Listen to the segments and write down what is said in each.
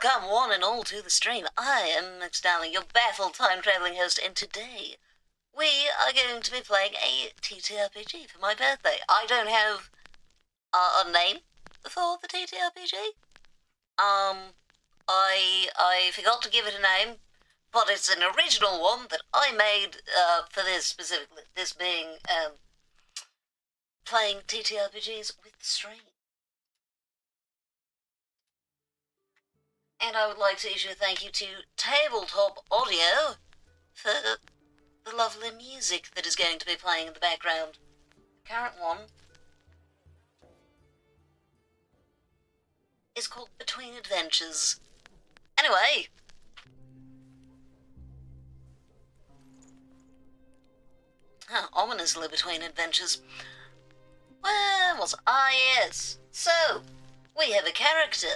Welcome, one and all, to the stream. I am Max Darling, your baffled time-travelling host, and today we are going to be playing a TTRPG for my birthday. I don't have a name for the TTRPG. I forgot to give it a name, but it's an original one that I made for this specifically. This being playing TTRPGs with the stream. And I would like to issue a thank you to Tabletop Audio for the lovely music that is going to be playing in the background. The current one is called Between Adventures. Anyway, ominously Between Adventures. Where was I? Yes. So, we have a character.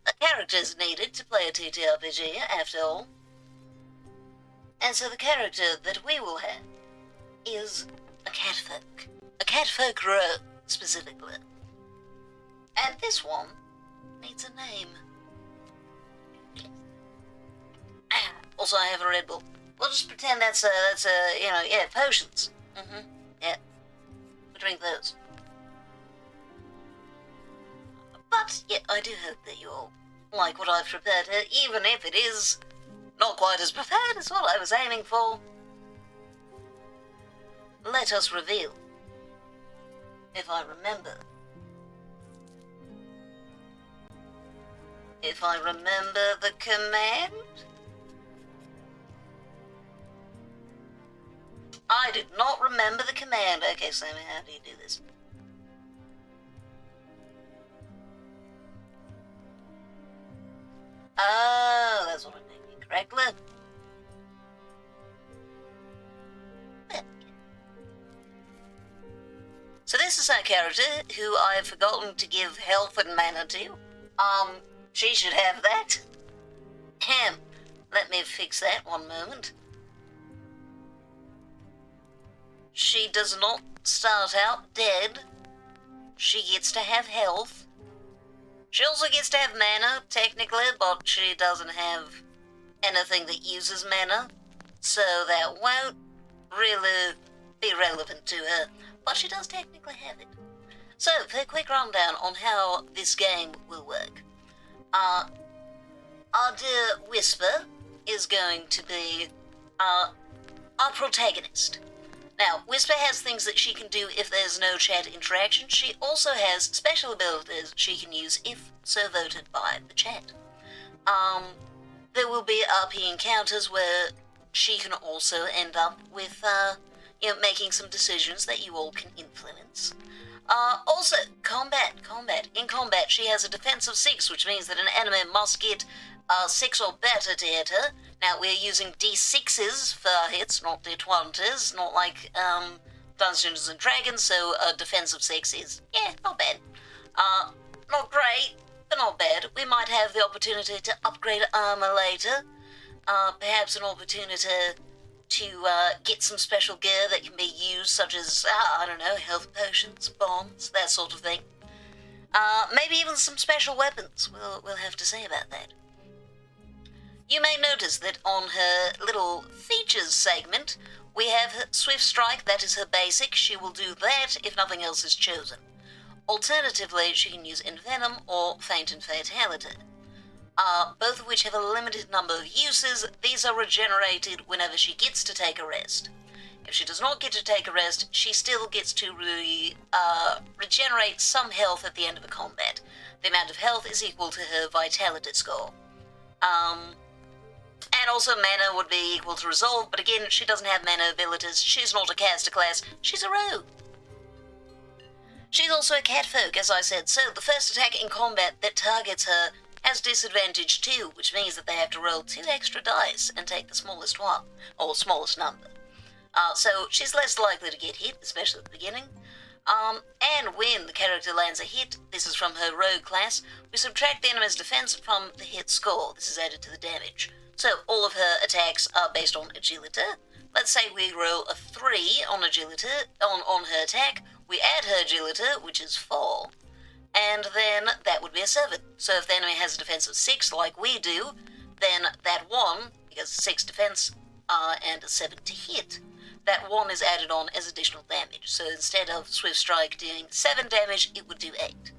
A character is needed to play a TTRPG, after all. And so the character that we will have is a catfolk. A catfolk rogue, specifically. And this one needs a name. Also, I have a Red Bull. We'll just pretend that's potions. Yeah. We drink those. But, yeah, I do hope that you all like what I've prepared here, even if it is not quite as prepared as what I was aiming for. Let us reveal, if I remember. If I remember the command? I did not remember the command. Okay, Sammy, how do you do this? Oh, that's what I'm thinking correctly. So this is our character, who I have forgotten to give health and mana to. She should have that. Let me fix that one moment. She does not start out dead. She gets to have health. She also gets to have mana, technically, but she doesn't have anything that uses mana, so that won't really be relevant to her, but she does technically have it. So, for a quick rundown on how this game will work. Our dear Whisper is going to be our protagonist. Now, Whisper has things that she can do if there's no chat interaction. She also has special abilities she can use if so voted by the chat. There will be RP encounters where she can also end up with, making some decisions that you all can influence. Also, combat. In combat, she has a defense of 6, which means that an enemy must get 6 or better to hit her. Now, we're using D6s for our hits, not D20s, not like Dungeons and Dragons, so a defense of 6 is, not bad. Not great, but not bad. We might have the opportunity to upgrade armor later, perhaps an opportunity to get some special gear that can be used, such as, health potions, bombs, that sort of thing. Maybe even some special weapons. We'll have to say about that. You may notice that on her little features segment, we have her Swift Strike. That is her basic. She will do that if nothing else is chosen. Alternatively, she can use Envenom or Feint and Fatality. Both of which have a limited number of uses. These are regenerated whenever she gets to take a rest. If she does not get to take a rest, she still gets to regenerate some health at the end of a combat. The amount of health is equal to her vitality score. And also mana would be equal to resolve, but again, she doesn't have mana abilities. She's not a caster class. She's a rogue. She's also a catfolk, as I said, so the first attack in combat that targets her has disadvantage too, which means that they have to roll 2 extra dice and take the smallest one, or smallest number. So she's less likely to get hit, especially at the beginning. And when the character lands a hit, this is from her rogue class, we subtract the enemy's defense from the hit score. This is added to the damage. So all of her attacks are based on agility. Let's say we roll a 3 on agility, on her attack. We add her agility, which is 4. and then that would be a 7. So if the enemy has a defense of 6, like we do, then that 1, because 6 defense and a 7 to hit, that 1 is added on as additional damage. So instead of Swift Strike doing 7 damage, it would do 8.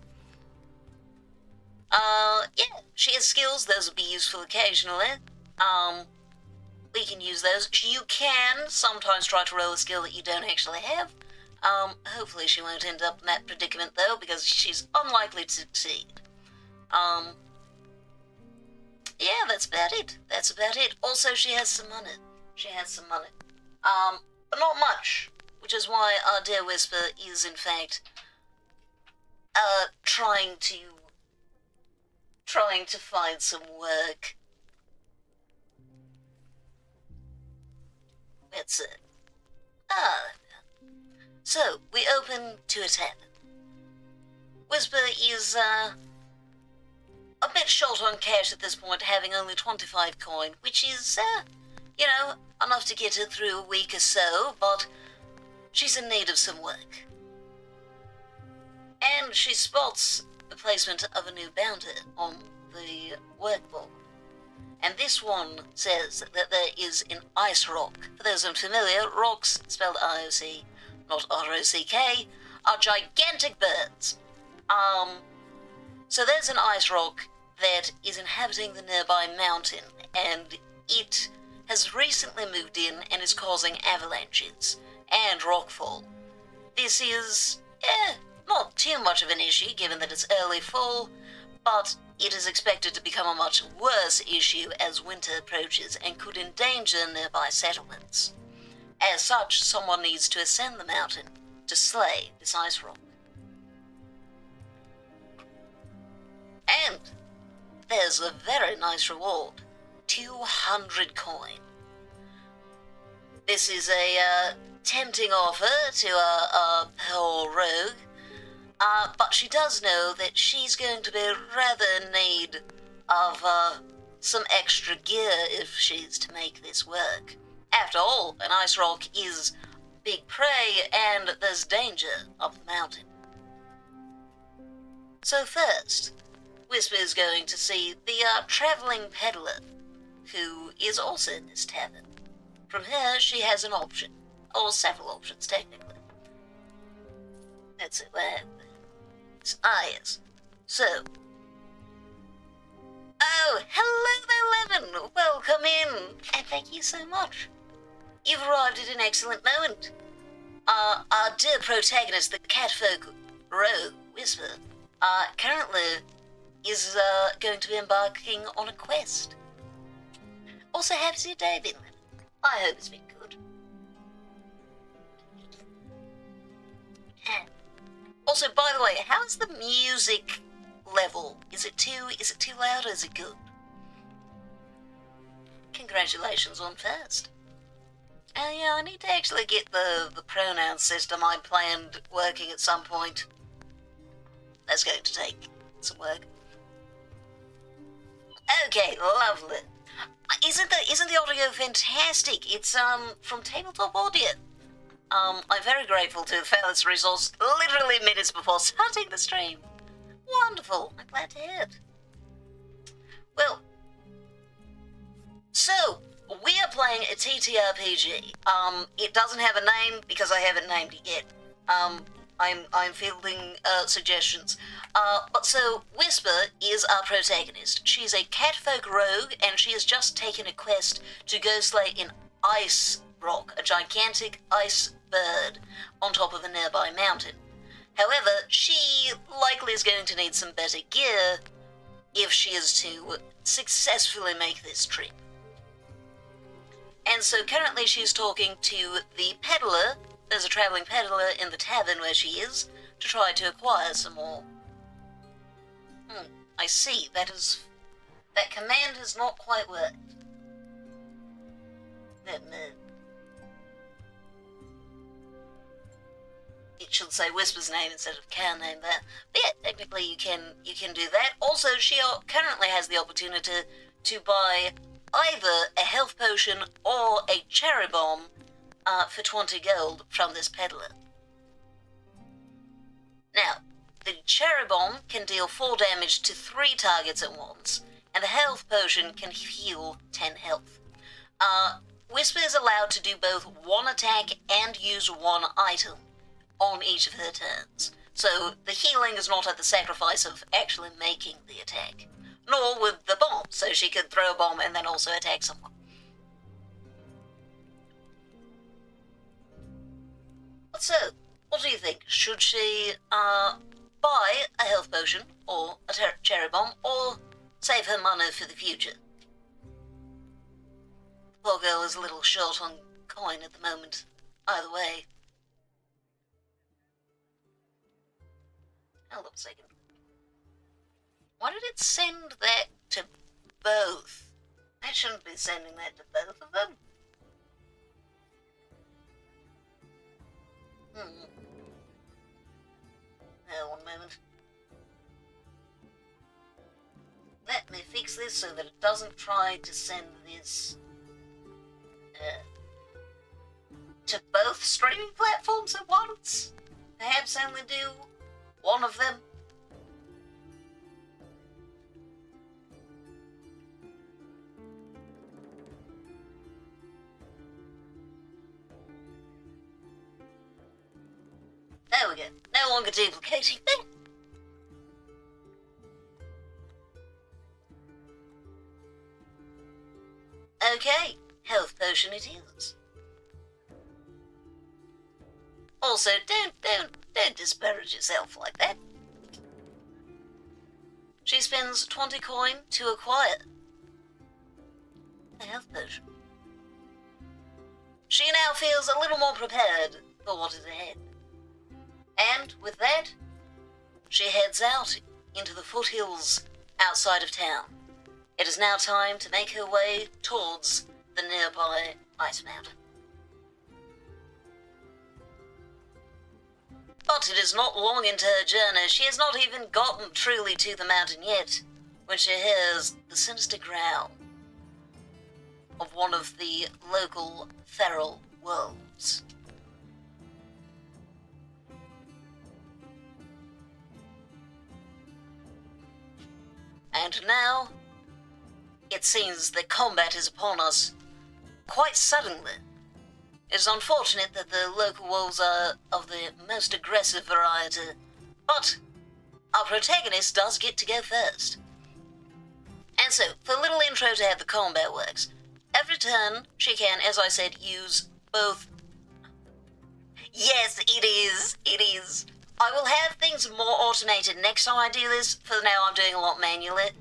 Yeah, she has skills. Those would be useful occasionally. We can use those. You can sometimes try to roll a skill that you don't actually have. Hopefully she won't end up in that predicament, though, because she's unlikely to succeed. Yeah, that's about it. That's about it. Also, she has some money. She has some money. But not much, which is why our dear Whisper is, in fact, trying to find some work. That's it. So, we open to a tavern. Whisper is, a bit short on cash at this point, having only 25 coin, which is, you know, enough to get her through a week or so, but she's in need of some work. And she spots the placement of a new bounty on the workboard. And this one says that there is an ice rock. For those unfamiliar, rocks, spelled I-O-C, not R-O-C-K, are gigantic birds. So there's an ice rock that is inhabiting the nearby mountain, and it has recently moved in and is causing avalanches and rockfall. This is, not too much of an issue given that it's early fall, but it is expected to become a much worse issue as winter approaches and could endanger nearby settlements. As such, someone needs to ascend the mountain to slay this ice rock. And there's a very nice reward, 200 coin. This is a tempting offer to a poor rogue, but she does know that she's going to be rather in need of some extra gear if she's to make this work. After all, an ice rock is big prey and there's danger up the mountain. So first, Whisper is going to see the travelling peddler, who is also in this tavern. From her, she has an option, or several options technically. That's it, where? Yes. So. Oh, hello there, Lemon! Welcome in! And thank you so much. You've arrived at an excellent moment. Our dear protagonist, the catfolk rogue, Whisper, currently is going to be embarking on a quest. Also, how's your day been, Lemon? I hope it's been good. Also, by the way, how's the music level? Is it too loud or is it good? Congratulations on first. Yeah, I need to actually get the pronoun system I planned working at some point. That's going to take some work. Okay, lovely. Isn't the audio fantastic? It's from Tabletop Audio. I'm very grateful to have found this resource literally minutes before starting the stream. Wonderful. I'm glad to hear it. Well, so we are playing a TTRPG. It doesn't have a name because I haven't named it yet. I'm fielding suggestions. But so Whisper is our protagonist. She's a catfolk rogue, and she has just taken a quest to go slay an ice rock, a gigantic ice bird, on top of a nearby mountain. However, she likely is going to need some better gear if she is to successfully make this trip. And so currently she's talking to the peddler. There's a travelling peddler in the tavern where she is, to try to acquire some more. I see. That command has not quite worked. It should say Whisper's name instead of Can name there. But yeah, technically you can do that. Also, she currently has the opportunity to buy either a health potion or a cherry bomb for 20 gold from this peddler. Now, the cherry bomb can deal 4 damage to 3 targets at once, and the health potion can heal 10 health. Whisper is allowed to do both 1 attack and use 1 item on each of her turns. So the healing is not at the sacrifice of actually making the attack. Nor with the bomb, so she could throw a bomb and then also attack someone. So, what do you think? Should she buy a health potion, or a cherry bomb, or save her money for the future? The poor girl is a little short on coin at the moment. Either way. Hold up a second. Why did it send that to both? I shouldn't be sending that to both of them. One moment. Let me fix this so that it doesn't try to send this to both streaming platforms at once. Perhaps only do one of them. There we go. No longer duplicating. Okay, health potion it is. Also, don't disparage yourself like that. She spends 20 coin to acquire a health potion. She now feels a little more prepared for what is ahead. And with that, she heads out into the foothills outside of town. It is now time to make her way towards the nearby ice mountain. But it is not long into her journey. She has not even gotten truly to the mountain yet, when she hears the sinister growl of one of the local feral wolves. And now, it seems that combat is upon us quite suddenly. It is unfortunate that the local wolves are of the most aggressive variety, but our protagonist does get to go first. And so, for a little intro to how the combat works, every turn she can, as I said, use both... Yes, it is. I will have things more automated next time I do this. For now, I'm doing a lot manually.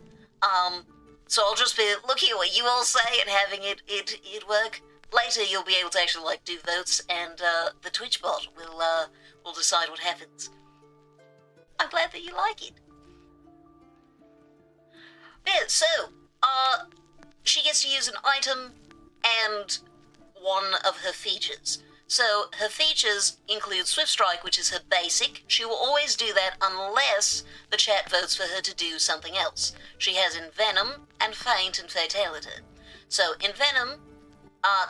So I'll just be looking at what you all say and having it work. Later, you'll be able to actually, like, do votes, and the Twitch bot will decide what happens. I'm glad that you like it. Yeah, so, she gets to use an item and one of her features. So, her features include Swift Strike, which is her basic. She will always do that unless the chat votes for her to do something else. She has Envenom and Feint and Fatality. So, Envenom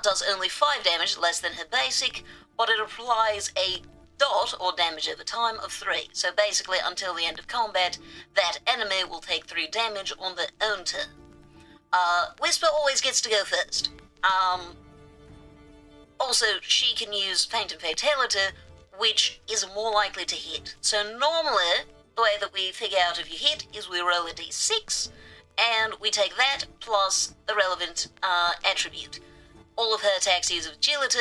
does only 5 damage, less than her basic, but it applies a dot, or damage over time, of 3. So basically, until the end of combat, that enemy will take 3 damage on their own turn. Whisper always gets to go first. Also, she can use Feint and Fatality, which is more likely to hit. So normally, the way that we figure out if you hit is we roll a d6, and we take that plus the relevant attribute. All of her attacks use agility,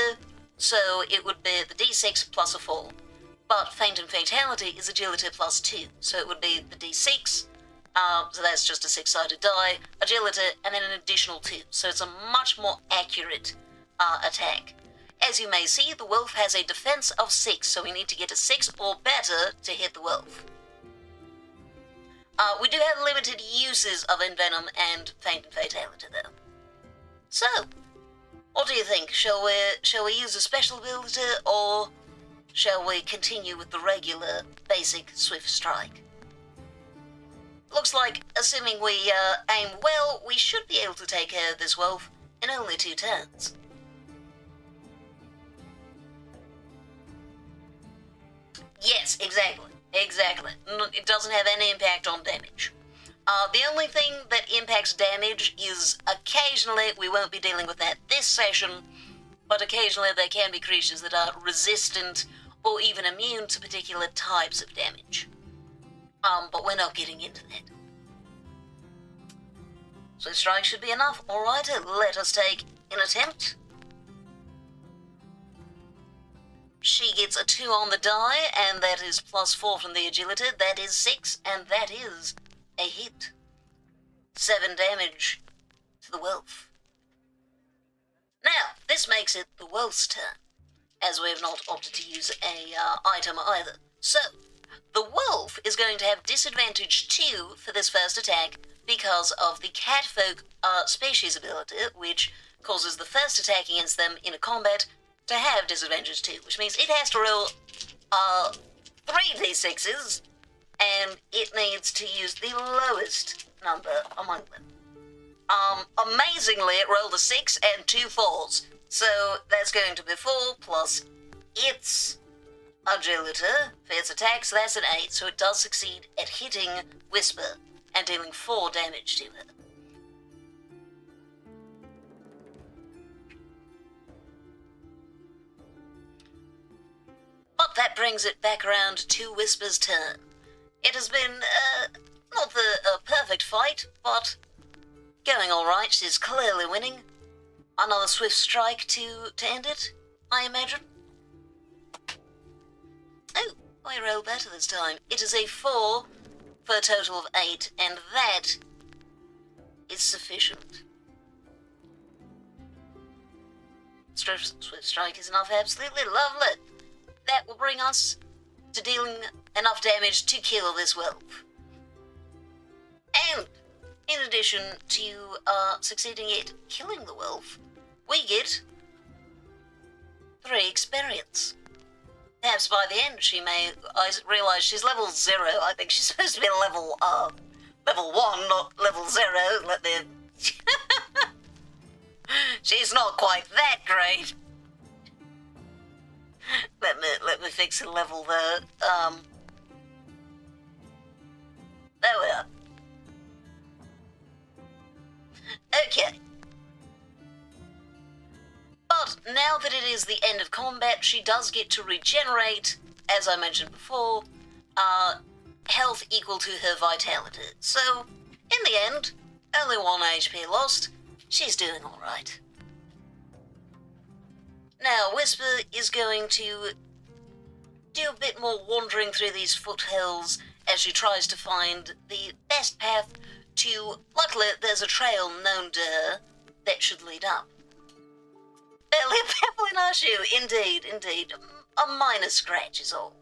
so it would be the d6 plus a 4. But Feint and Fatality is agility plus 2, so it would be the d6, so that's just a 6-sided die, agility, and then an additional 2. So it's a much more accurate attack. As you may see, the wolf has a defense of 6, so we need to get a 6 or better to hit the wolf. We do have limited uses of Envenom and Feint and Fatality, though. So, what do you think? Shall we use a special ability, or shall we continue with the regular, basic Swift Strike? Looks like, assuming we aim well, we should be able to take care of this wolf in only 2 turns. Yes, exactly. Exactly. It doesn't have any impact on damage. The only thing that impacts damage is occasionally, we won't be dealing with that this session, but occasionally there can be creatures that are resistant or even immune to particular types of damage. But we're not getting into that. So strike should be enough. Alright, let us take an attempt. She gets a 2 on the die, and that is +4 from the agility. That is 6, and that is a hit. 7 damage to the wolf. Now, this makes it the wolf's turn, as we have not opted to use a item either. So, the wolf is going to have disadvantage 2 for this first attack because of the catfolk species ability, which causes the first attack against them in a combat to have disadvantage 2, which means it has to roll 3d6s, and it needs to use the lowest number among them. Amazingly, it rolled a 6 and 2 4s, so that's going to be 4 plus its agility for its attack, so that's an 8, so it does succeed at hitting Whisper and dealing 4 damage to her. But that brings it back around to Whisper's turn. It has been, not the perfect fight, but going alright. She's clearly winning. Another swift strike to end it, I imagine. Oh, I rolled better this time. It is a 4 for a total of 8, and that is sufficient. Swift strike is enough, absolutely lovely. That will bring us to dealing enough damage to kill this wolf. And in addition to succeeding at killing the wolf, we get 3 experience. Perhaps by the end she may... I realise she's level 0. I think she's supposed to be level 1, not level 0. Let me... She's not quite that great. Let me fix a level there. There we are. Okay. But now that it is the end of combat, she does get to regenerate, as I mentioned before, health equal to her vitality. So, in the end, only 1 HP lost. She's doing alright. Now, Whisper is going to do a bit more wandering through these foothills as she tries to find the best path to... Luckily, there's a trail known to her that should lead up. Barely a pebble in our shoe, indeed, indeed. A minor scratch is all.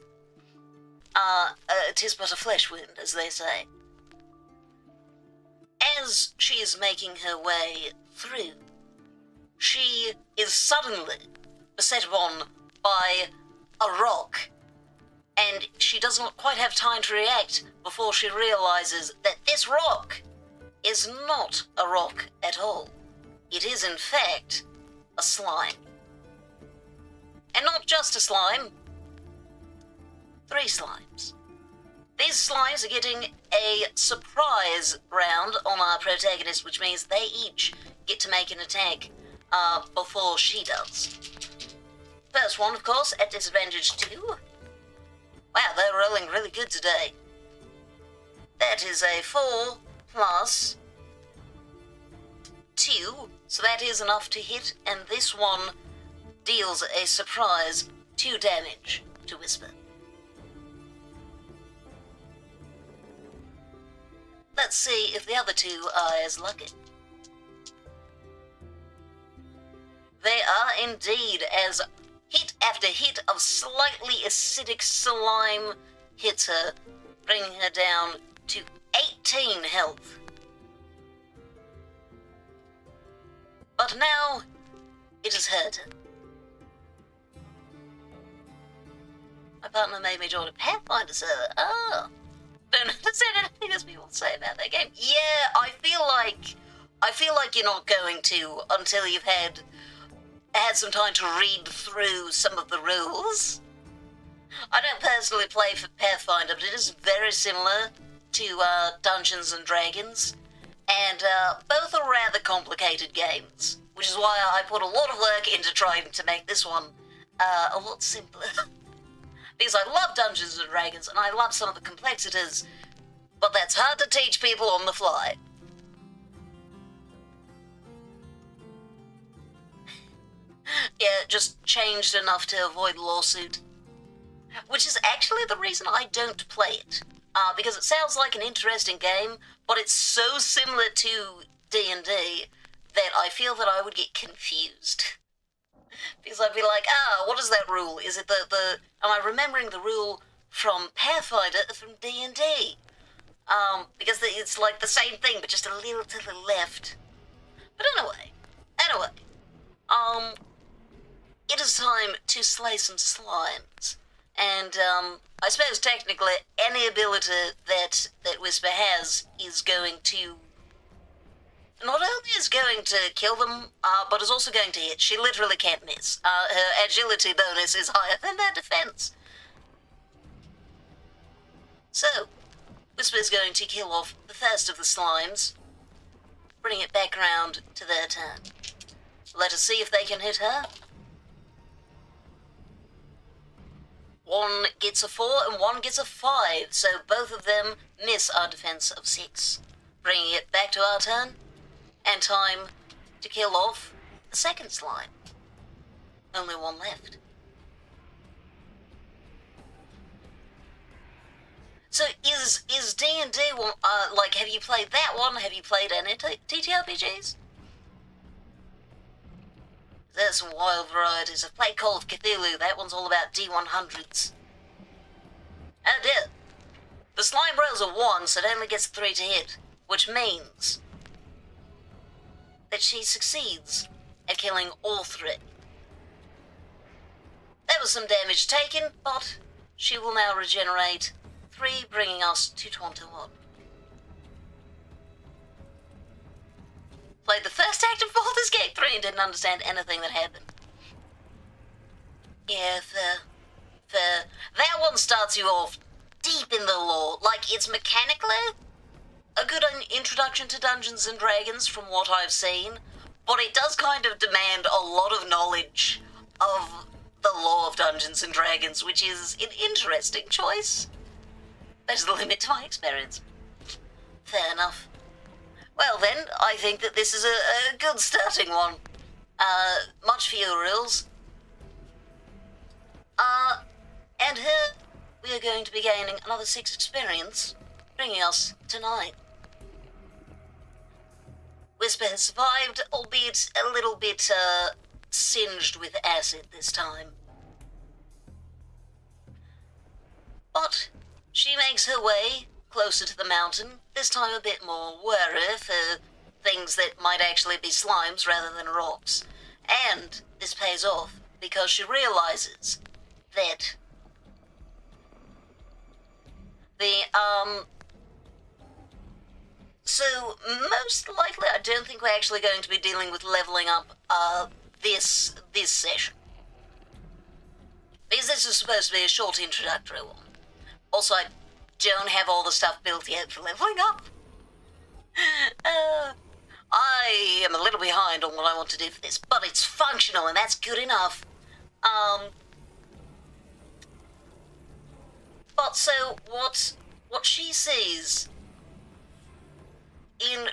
'Tis but a flesh wound, as they say. As she is making her way through, she is suddenly beset upon by a rock, and she does not quite have time to react before she realizes that this rock is not a rock at all. It is, in fact, a slime. And not just a slime, 3 slimes. These slimes are getting a surprise round on our protagonist, which means they each get to make an attack before she does. First one, of course, at disadvantage 2. Wow, they're rolling really good today. That is a 4 plus 2, so that is enough to hit, and this one deals a surprise 2 damage to Whisper. Let's see if the other 2 are as lucky. They are indeed, as hit after hit of slightly acidic slime hits her, bringing her down to 18 health. But now, it is her turn. My partner made me join a Pathfinder server. Oh. Don't understand anything else people say about that game. Yeah, I feel like you're not going to until you've had some time to read through some of the rules. I don't personally play for Pathfinder, but it is very similar to Dungeons and Dragons, and both are rather complicated games, which is why I put a lot of work into trying to make this one a lot simpler. Because I love Dungeons and Dragons, and I love some of the complexities, but that's hard to teach people on the fly. Yeah, just changed enough to avoid lawsuit. Which is actually the reason I don't play it. Because it sounds like an interesting game, but it's so similar to D&D that I feel that I would get confused. Because I'd be like, what is that rule? Is it am I remembering the rule from Pathfinder from D&D? Because it's like the same thing, but just a little to the left. But anyway, it is time to slay some slimes. And, I suppose technically any ability that Whisper has is going to... Not only is going to kill them, but is also going to hit. She literally can't miss. Her agility bonus is higher than their defense. So, Whisper's going to kill off the first of the slimes, bring it back around to their turn. Let us see if they can hit her. One gets a 4 and one gets a 5, so both of them miss our defense of 6. Bringing it back to our turn, and time to kill off the second slime. Only one left. So is D&D like, have you played that one? Have you played any TTRPGs? There's some wild varieties. I've played Call of Cthulhu. That one's all about D100s. Oh dear. The slime rolls a 1, so it only gets 3 to hit, which means that she succeeds at killing all 3. There was some damage taken, but she will now regenerate 3, bringing us to 21. Played the first act of Baldur's Gate 3 and didn't understand anything that happened. Yeah, fair. That one starts you off deep in the lore. Like, it's mechanically a good introduction to Dungeons and Dragons from what I've seen, but it does kind of demand a lot of knowledge of the lore of Dungeons and Dragons, which is an interesting choice. There's the limit to my experience. Fair enough. Well then, I think that this is a good starting one. Much fewer rules. And here we are going to be gaining another 6 experience, bringing us to 9. Whisper has survived, albeit a little bit, singed with acid this time. But she makes her way closer to the mountain, this time a bit more wary for things that might actually be slimes rather than rocks. And this pays off because she realizes that so most likely I don't think we're actually going to be dealing with leveling up this session. Because this is supposed to be a short introductory one. Also, I don't have all the stuff built yet for leveling up. I am a little behind on what I want to do for this, but it's functional and that's good enough. But so what she sees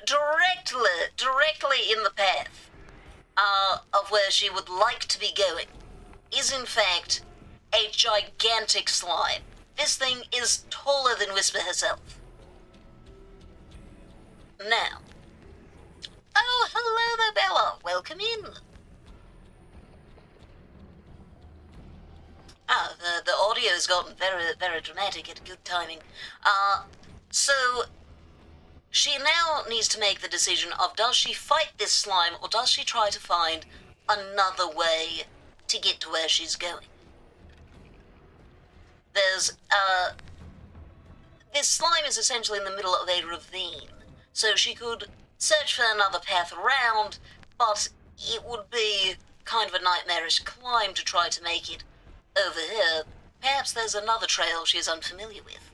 directly in the path of where she would like to be going is in fact a gigantic slime. This thing is taller than Whisper herself. Now. Oh, hello there, Bella. Welcome in. The audio's gotten very, very dramatic at good timing. So she now needs to make the decision of does she fight this slime or does she try to find another way to get to where she's going? There's, this slime is essentially in the middle of a ravine, so she could search for another path around, but it would be kind of a nightmarish climb to try to make it over here, perhaps there's another trail she is unfamiliar with.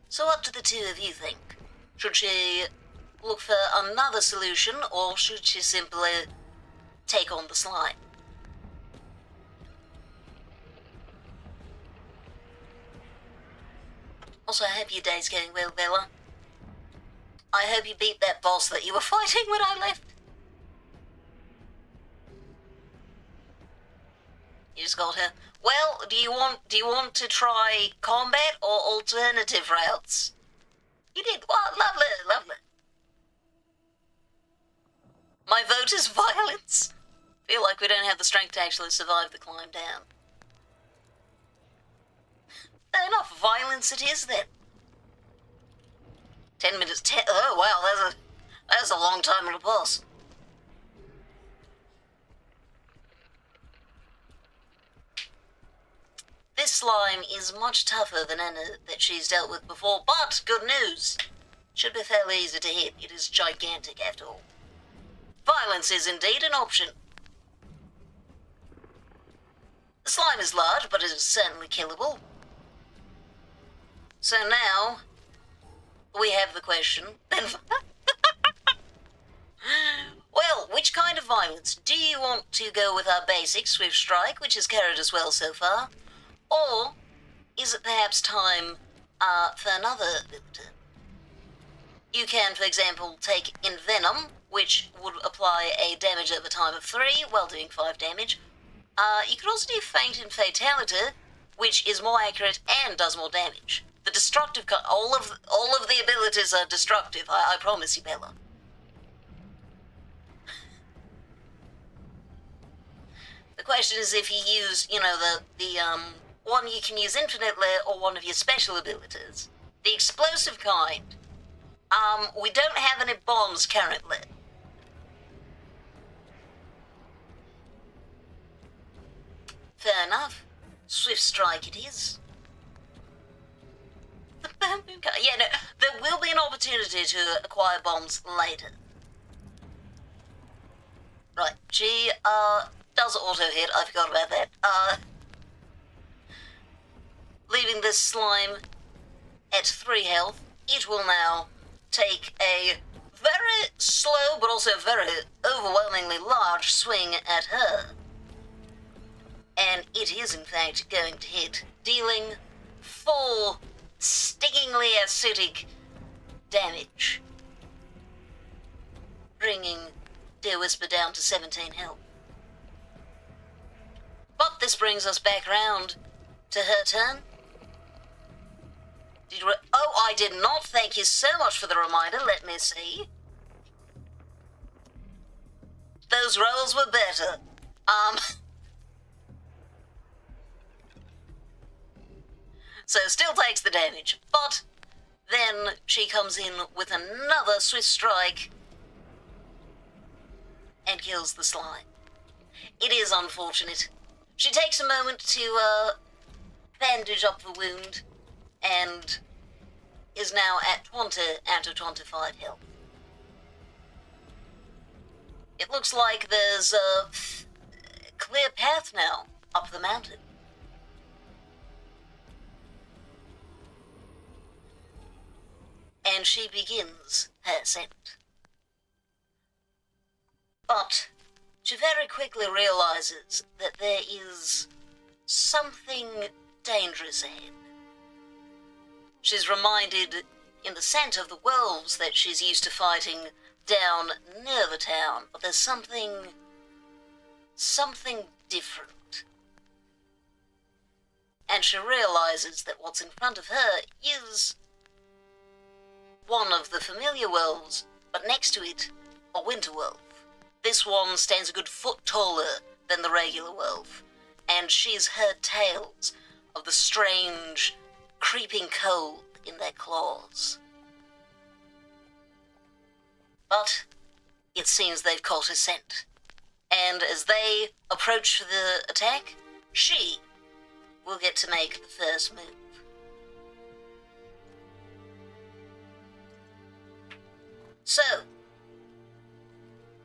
So what do the two of you think? Should she look for another solution, or should she simply take on the slime? Also, I hope your day's going well, Bella. I hope you beat that boss that you were fighting when I left. You just got her. Well, do you want to try combat or alternative routes? You did. Well, lovely, lovely. My vote is violence. Feel like we don't have the strength to actually survive the climb down. Fair enough, violence it is then. 10 minutes, oh wow, that's a long time on a boss. This slime is much tougher than any that she's dealt with before, but good news. Should be fairly easy to hit. It is gigantic after all. Violence is indeed an option. The slime is large, but it is certainly killable. So now, we have the question. Well, which kind of violence? Do you want to go with our basic Swift Strike, which has carried us well so far? Or is it perhaps time for another ability? You can, for example, take Envenom, which would apply a damage over time of 3 while doing 5 damage. You could also do Feint and Fatality, which is more accurate and does more damage. The destructive all of the abilities are destructive, I promise you, Bella. The question is if you use, you know, the one you can use infinitely or one of your special abilities. The explosive kind. We don't have any bombs currently. Fair enough. Swift Strike it is. Yeah, no, there will be an opportunity to acquire bombs later. Right, she, does auto-hit, I forgot about that. Leaving this slime at 3 health, it will now take a very slow but also very overwhelmingly large swing at her. And it is in fact going to hit, dealing 4 stingingly acidic damage, bringing Dear Whisper down to 17 health. But this brings us back round to her turn. Oh, I did not. Thank you so much for the reminder. Let me see. Those rolls were better. So still takes the damage, but then she comes in with another Swift Strike and kills the slime. It is unfortunate. She takes a moment to bandage up the wound and is now at 20 out of 25 health. It looks like there's a clear path now up the mountain. And she begins her ascent. But she very quickly realizes that there is something dangerous ahead. She's reminded in the scent of the wolves that she's used to fighting down near the town, but there's something different. And she realizes that what's in front of her is one of the familiar wolves, but next to it, a winter wolf. This one stands a good foot taller than the regular wolf, and she's heard tales of the strange, creeping cold in their claws. But it seems they've caught her scent, and as they approach the attack, she will get to make the first move. So,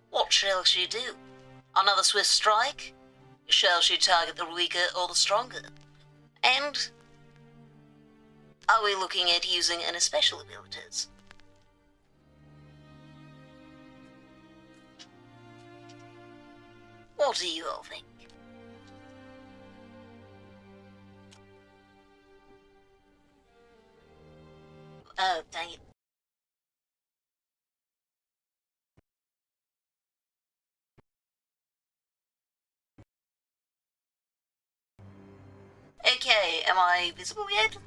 what shall she do? Another Swift Strike? Shall she target the weaker or the stronger? And are we looking at using any special abilities? What do you all think? Oh, dang it. Okay, am I visible yet?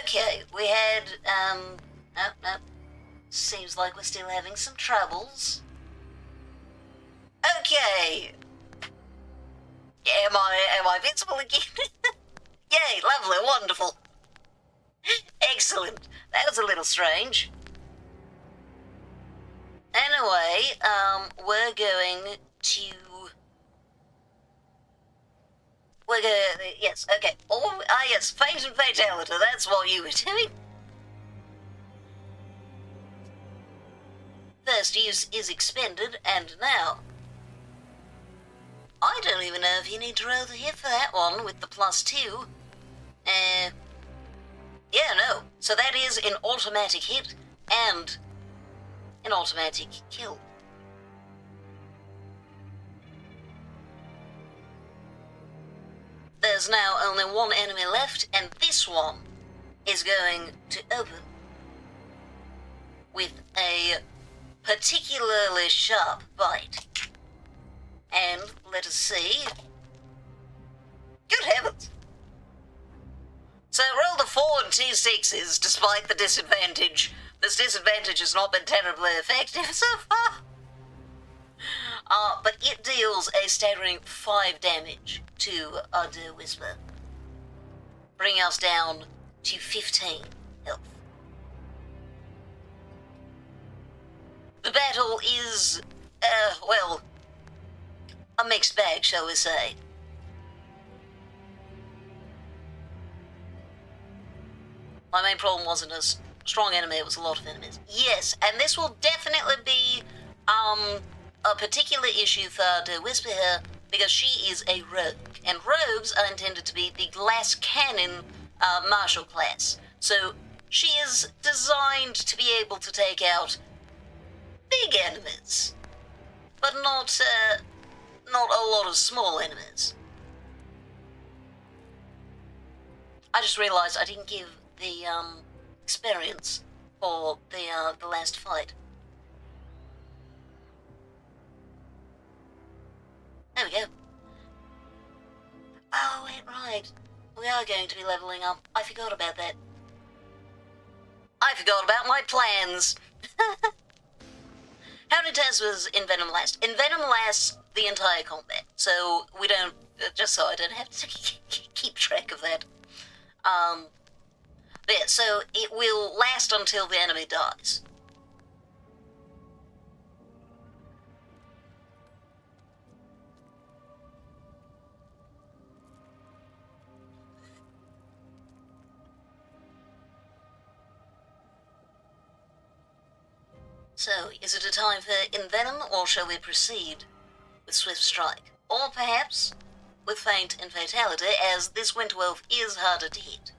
Okay, we had, nope. Seems like we're still having some troubles. Okay. Am I visible again? Yay, lovely, wonderful. Excellent. That was a little strange. Anyway, we're going to... yes, okay. Yes, Fate and Fatality, that's what you were doing. First use is expended, and now... I don't even know if you need to roll the hit for that one with the +2. Yeah, no. So that is an automatic hit and an automatic kill. There's now only one enemy left, and this one is going to open with a particularly sharp bite. And let us see. Good heavens! So roll the 4 and 2 6s despite the disadvantage. This disadvantage has not been terribly effective so far. But it deals a staggering 5 damage to our Dear Whisper, bringing us down to 15 health. The battle is, well, a mixed bag, shall we say. My main problem wasn't a strong enemy, it was a lot of enemies. Yes, and this will definitely be a particular issue for the Whisper here, because she is a rogue, and rogues are intended to be the glass cannon martial class. So she is designed to be able to take out big enemies, but not a lot of small enemies. I just realized I didn't give the experience for the last fight. There we go. Oh, wait, right. We are going to be leveling up. I forgot about that. I forgot about my plans. How many turns was Envenom last? Envenom lasts the entire combat, so we don't, just so I don't have to keep track of that. But yeah, so it will last until the enemy dies. So, is it a time for Envenom, or shall we proceed with Swift Strike? Or perhaps with Feint and Fatality, as this Winter Wolf is harder to hit.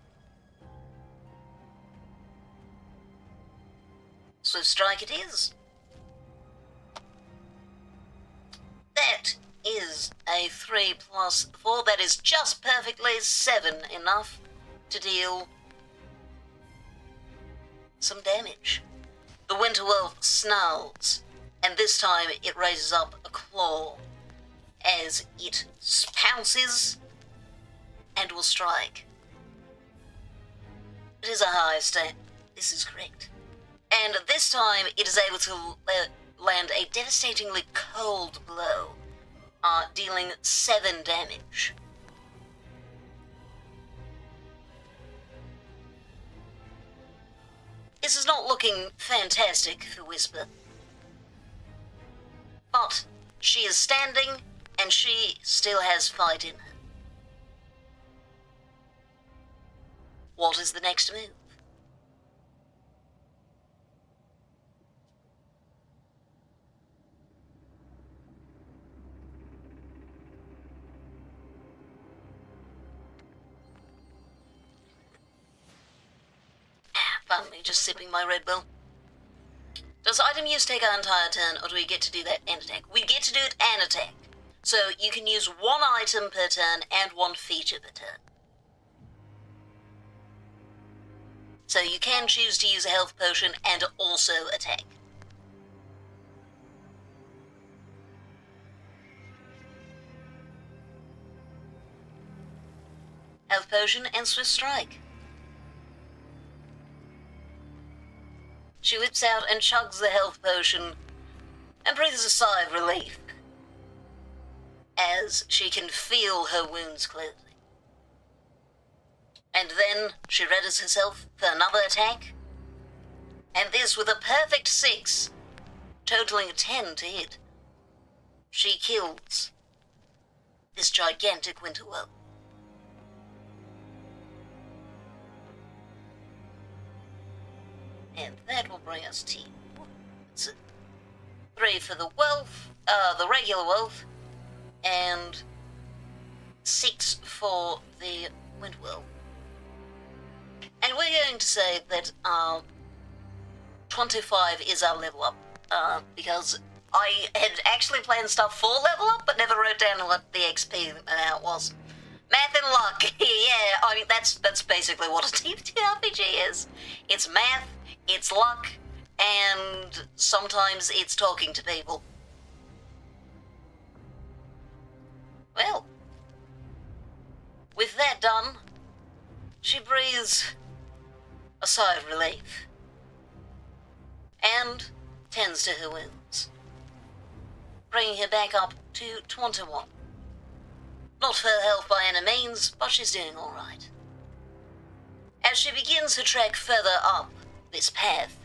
Swift Strike it is. That is a 3 plus 4, that is just perfectly 7 enough to deal some damage. The Winter Wolf snarls, and this time it raises up a claw as it pounces and will strike. It is a high stat. This is correct. And this time it is able to land a devastatingly cold blow, dealing 7 damage. This is not looking fantastic for Whisper. But she is standing, and she still has fight in her. What is the next move? Pardon me, just sipping my Red Bull. Does item use take our entire turn, or do we get to do that and attack? We get to do it and attack. So you can use one item per turn and one feature per turn. So you can choose to use a health potion and also attack. Health potion and swift strike. She whips out and chugs the health potion and breathes a sigh of relief as she can feel her wounds closing. And then she readies herself for another attack, and this with a perfect 6, totaling a 10 to hit. She kills this gigantic winter whelp. And that will bring us to 3 for the wolf, the regular wolf, and 6 for the wind whelp. And we're going to say that 25 is our level up, because I had actually planned stuff for level up, but never wrote down what the XP amount was. Math and luck, yeah, I mean, that's basically what a TTRPG is. It's math, it's luck, and sometimes it's talking to people. Well, with that done, she breathes a sigh of relief and tends to her wounds, bringing her back up to 21. Not full health by any means, but she's doing all right. As she begins her trek further up this path,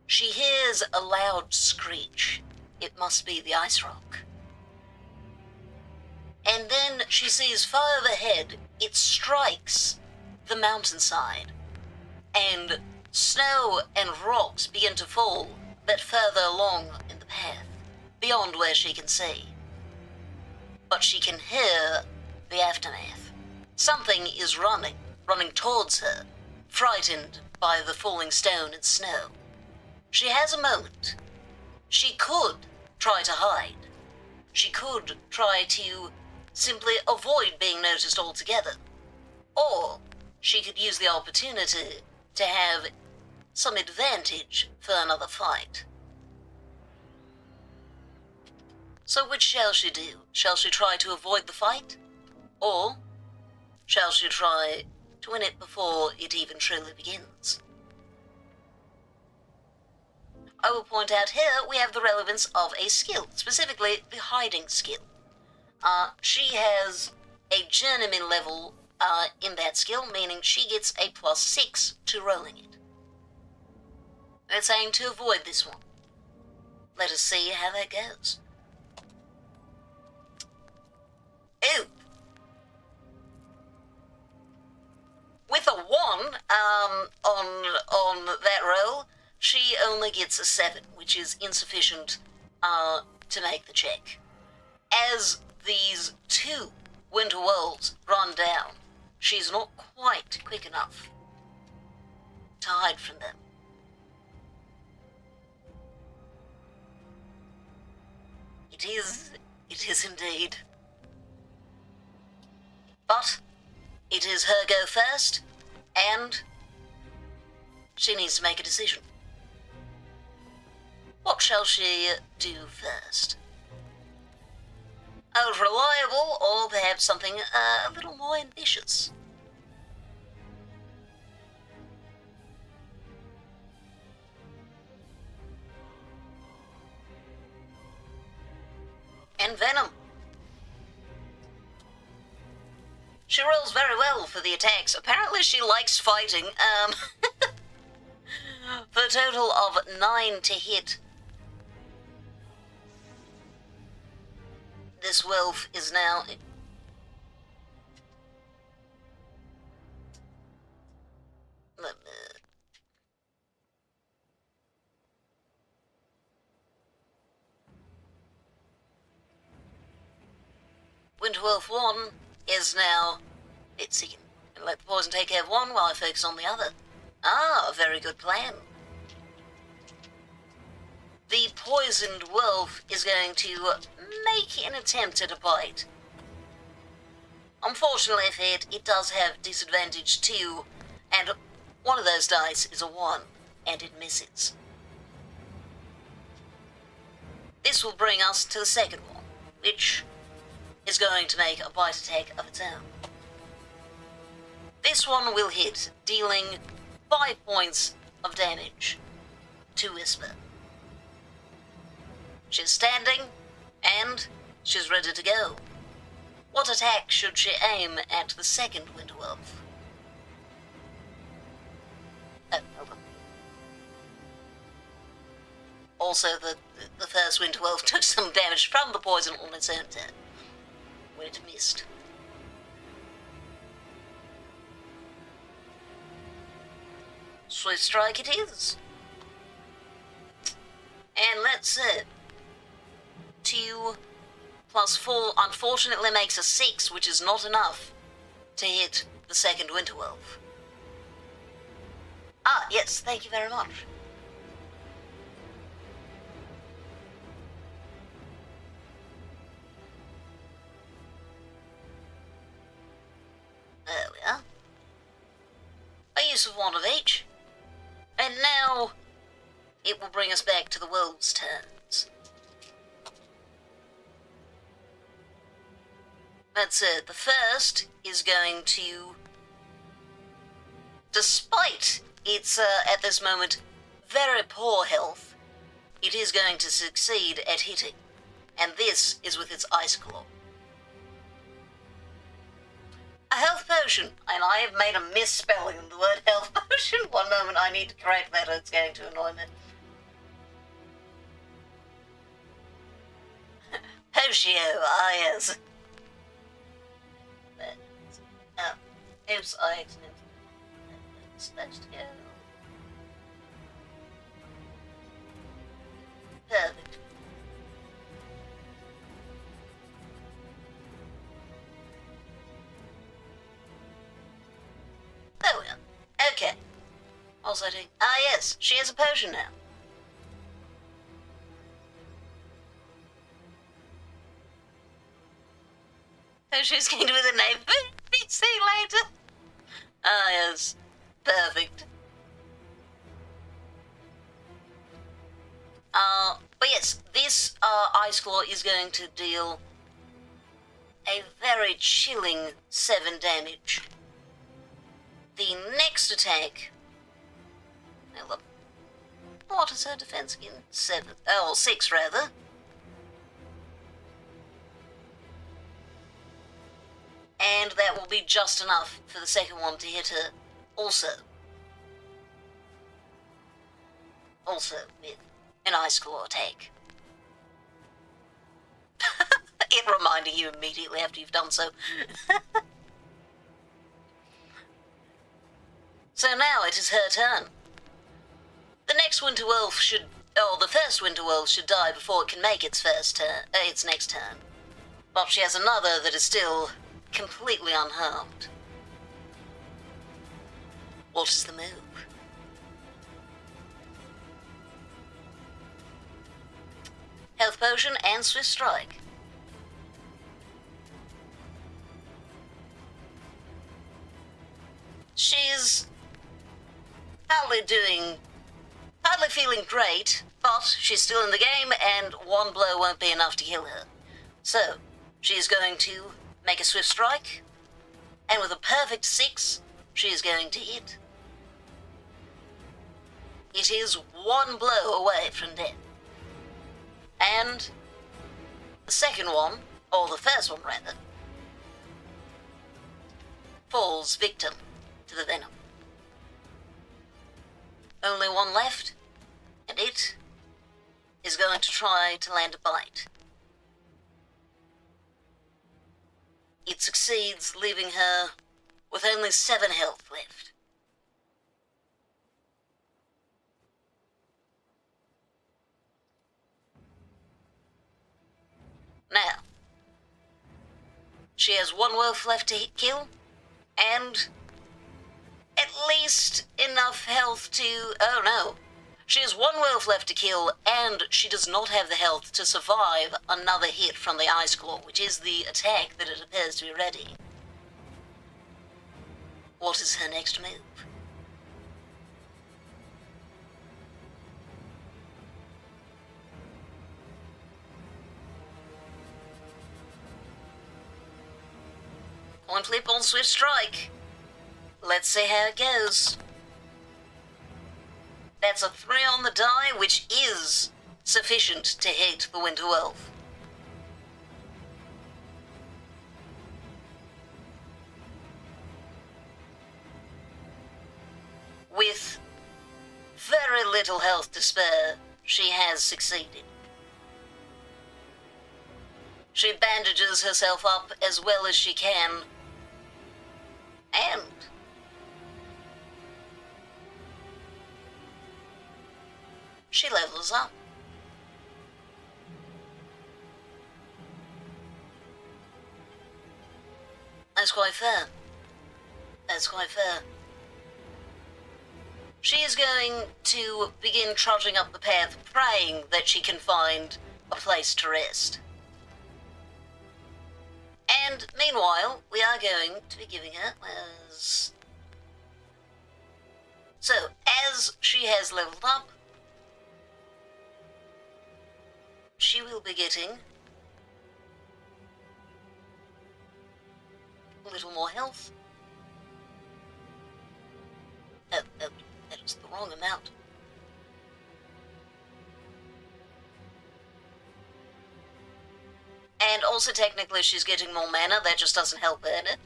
she hears a loud screech. It must be the ice rock. And then she sees far overhead, it strikes the mountainside, and snow and rocks begin to fall, but further along in the path, beyond where she can see. But she can hear the aftermath. Something is running towards her, frightened by the falling stone and snow. She has a moment. She could try to hide. She could try to simply avoid being noticed altogether. Or she could use the opportunity to have some advantage for another fight. So which shall she do? Shall she try to avoid the fight? Or shall she try to win it before it even truly begins? I will point out here we have the relevance of a skill, specifically the hiding skill. She has a journeyman level in that skill, meaning she gets a +6 to rolling it. Let's aim to avoid this one. Let us see how that goes. Ooh! With a 1 on that roll, she only gets a 7, which is insufficient to make the check. As these 2 winter wolves run down, she's not quite quick enough to hide from them. It is indeed. But it is her go first, and she needs to make a decision. What shall she do first? Reliable, or perhaps something a little more ambitious? And Venom. She rolls very well for the attacks. Apparently she likes fighting. For a total of 9 to hit. This wolf is now... Winterwolf 1 is now... Let's see. Let the poison take care of one while I focus on the other. Ah, a very good plan. The poisoned wolf is going to make an attempt at a bite. Unfortunately for it, it does have disadvantage too, and one of those dice is a 1, and it misses. This will bring us to the second one, which is going to make a bite attack of its own. This one will hit, dealing 5 points of damage to Whisper. She's standing, and she's ready to go. What attack should she aim at the second Winter Wolf? Oh, hold on. Also, the first Winter Wolf took some damage from the poison on its own turn, when it missed. Swift strike it is. And let's see. 2 plus 4 unfortunately makes a 6, which is not enough to hit the second Winter Wolf. Ah, yes, thank you very much. There we are. A use of 1 of each. And now it will bring us back to the wolves' turns. That's it. The first is going to, despite its, at this moment, very poor health, it is going to succeed at hitting. And this is with its Ice Claw. A health potion, and I have made a misspelling of the word health potion. One moment, I need to correct that, or it's going to annoy me. Potion, ah yes. Oops, I accidentally dispatched to go. Perfect. There we are. Okay. Also doing... Ah yes, she has a potion now. Oh, she's going to be the name PC later. Ah yes. Perfect. But yes, this Ice Claw is going to deal a very chilling 7 damage. The next attack... Hold up. What is her defense again? 7. Oh, 6 rather. And that will be just enough for the second one to hit her also. Also with an Ice Claw attack. It reminding you immediately after you've done so. So now it is her turn. The next Winter Wolf should... Oh, the first Winter Wolf should die before it can make its first turn, its next turn. But she has another that is still completely unharmed. What is the move? Health Potion and Swift Strike. She's hardly feeling great, but she's still in the game, and 1 blow won't be enough to kill her. So, she's going to make a Swift Strike, and with a perfect 6, she is going to hit. It is 1 blow away from death. And the second one, or the first one rather, falls victim to the venom. Only 1 left, and it is going to try to land a bite. It succeeds, leaving her with only 7 health left. Now, she has 1 wolf left to kill, and at least enough health to... Oh no. She has one wolf left to kill, and she does not have the health to survive another hit from the Ice Claw, which is the attack that it appears to be ready. What is her next move? Point flip on Swift Strike. Let's see how it goes. That's a 3 on the die, which is sufficient to hit the Winter Wolf. With very little health to spare, she has succeeded. She bandages herself up as well as she can, and she levels up. That's quite fair. That's quite fair. She is going to begin trudging up the path, praying that she can find a place to rest. And meanwhile, we are going to be giving her... So, as she has leveled up, she will be getting a little more health. Oh, that is the wrong amount. And also technically she's getting more mana, that just doesn't help earn it.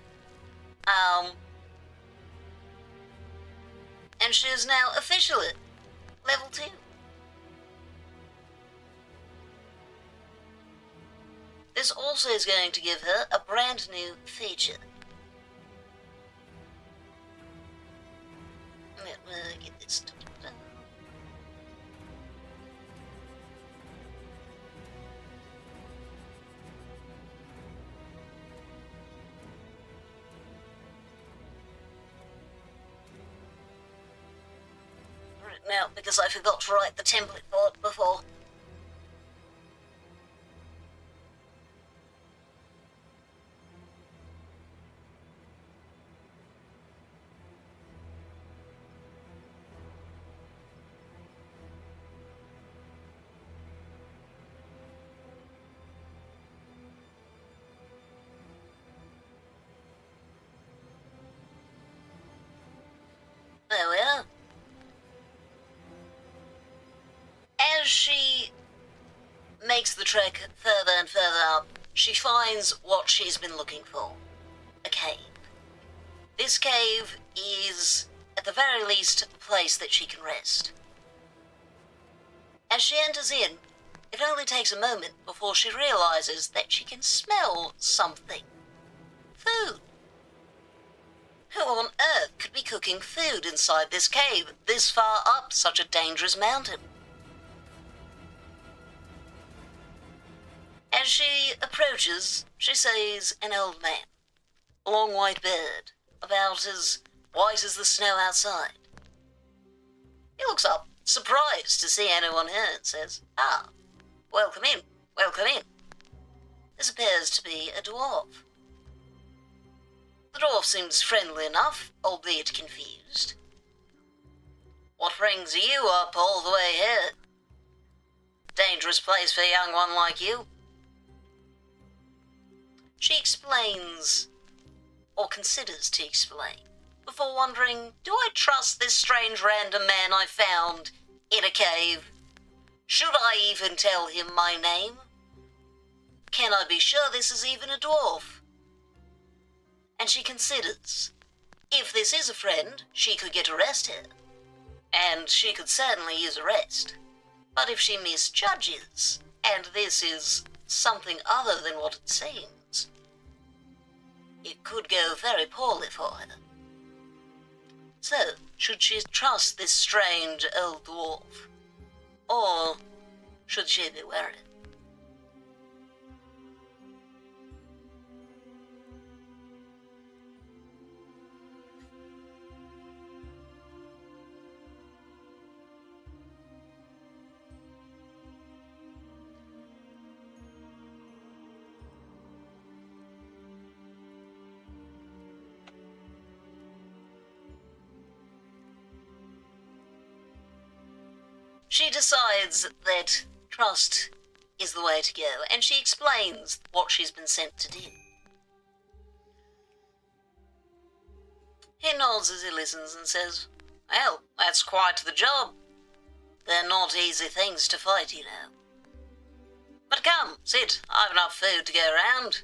And she is now officially level 2. This also is going to give her a brand new feature. Let me get this done. Right now, because I forgot to write the template for it before. There we are. As she makes the trek further and further up, she finds what she's been looking for. A cave. This cave is, at the very least, a place that she can rest. As she enters in, it only takes a moment before she realizes that she can smell something. Food. Who on earth could be cooking food inside this cave, this far up such a dangerous mountain? As she approaches, she sees an old man, a long white beard, about as white as the snow outside. He looks up, surprised to see anyone here, and says, "Ah, welcome in, welcome in." This appears to be a dwarf. The dwarf seems friendly enough, albeit confused. "What brings you up all the way here? Dangerous place for a young one like you." She explains, or considers to explain, before wondering, do I trust this strange random man I found in a cave? Should I even tell him my name? Can I be sure this is even a dwarf? And she considers, if this is a friend, she could get a rest here. And she could certainly use a rest. But if she misjudges, and this is something other than what it seems, it could go very poorly for her. So, should she trust this strange old dwarf? Or should she be wary? she decides that trust is the way to go, and she explains what she's been sent to do. He nods as he listens and says, "Well, that's quite the job. They're not easy things to fight, you know. But come, sit, I've enough food to go around."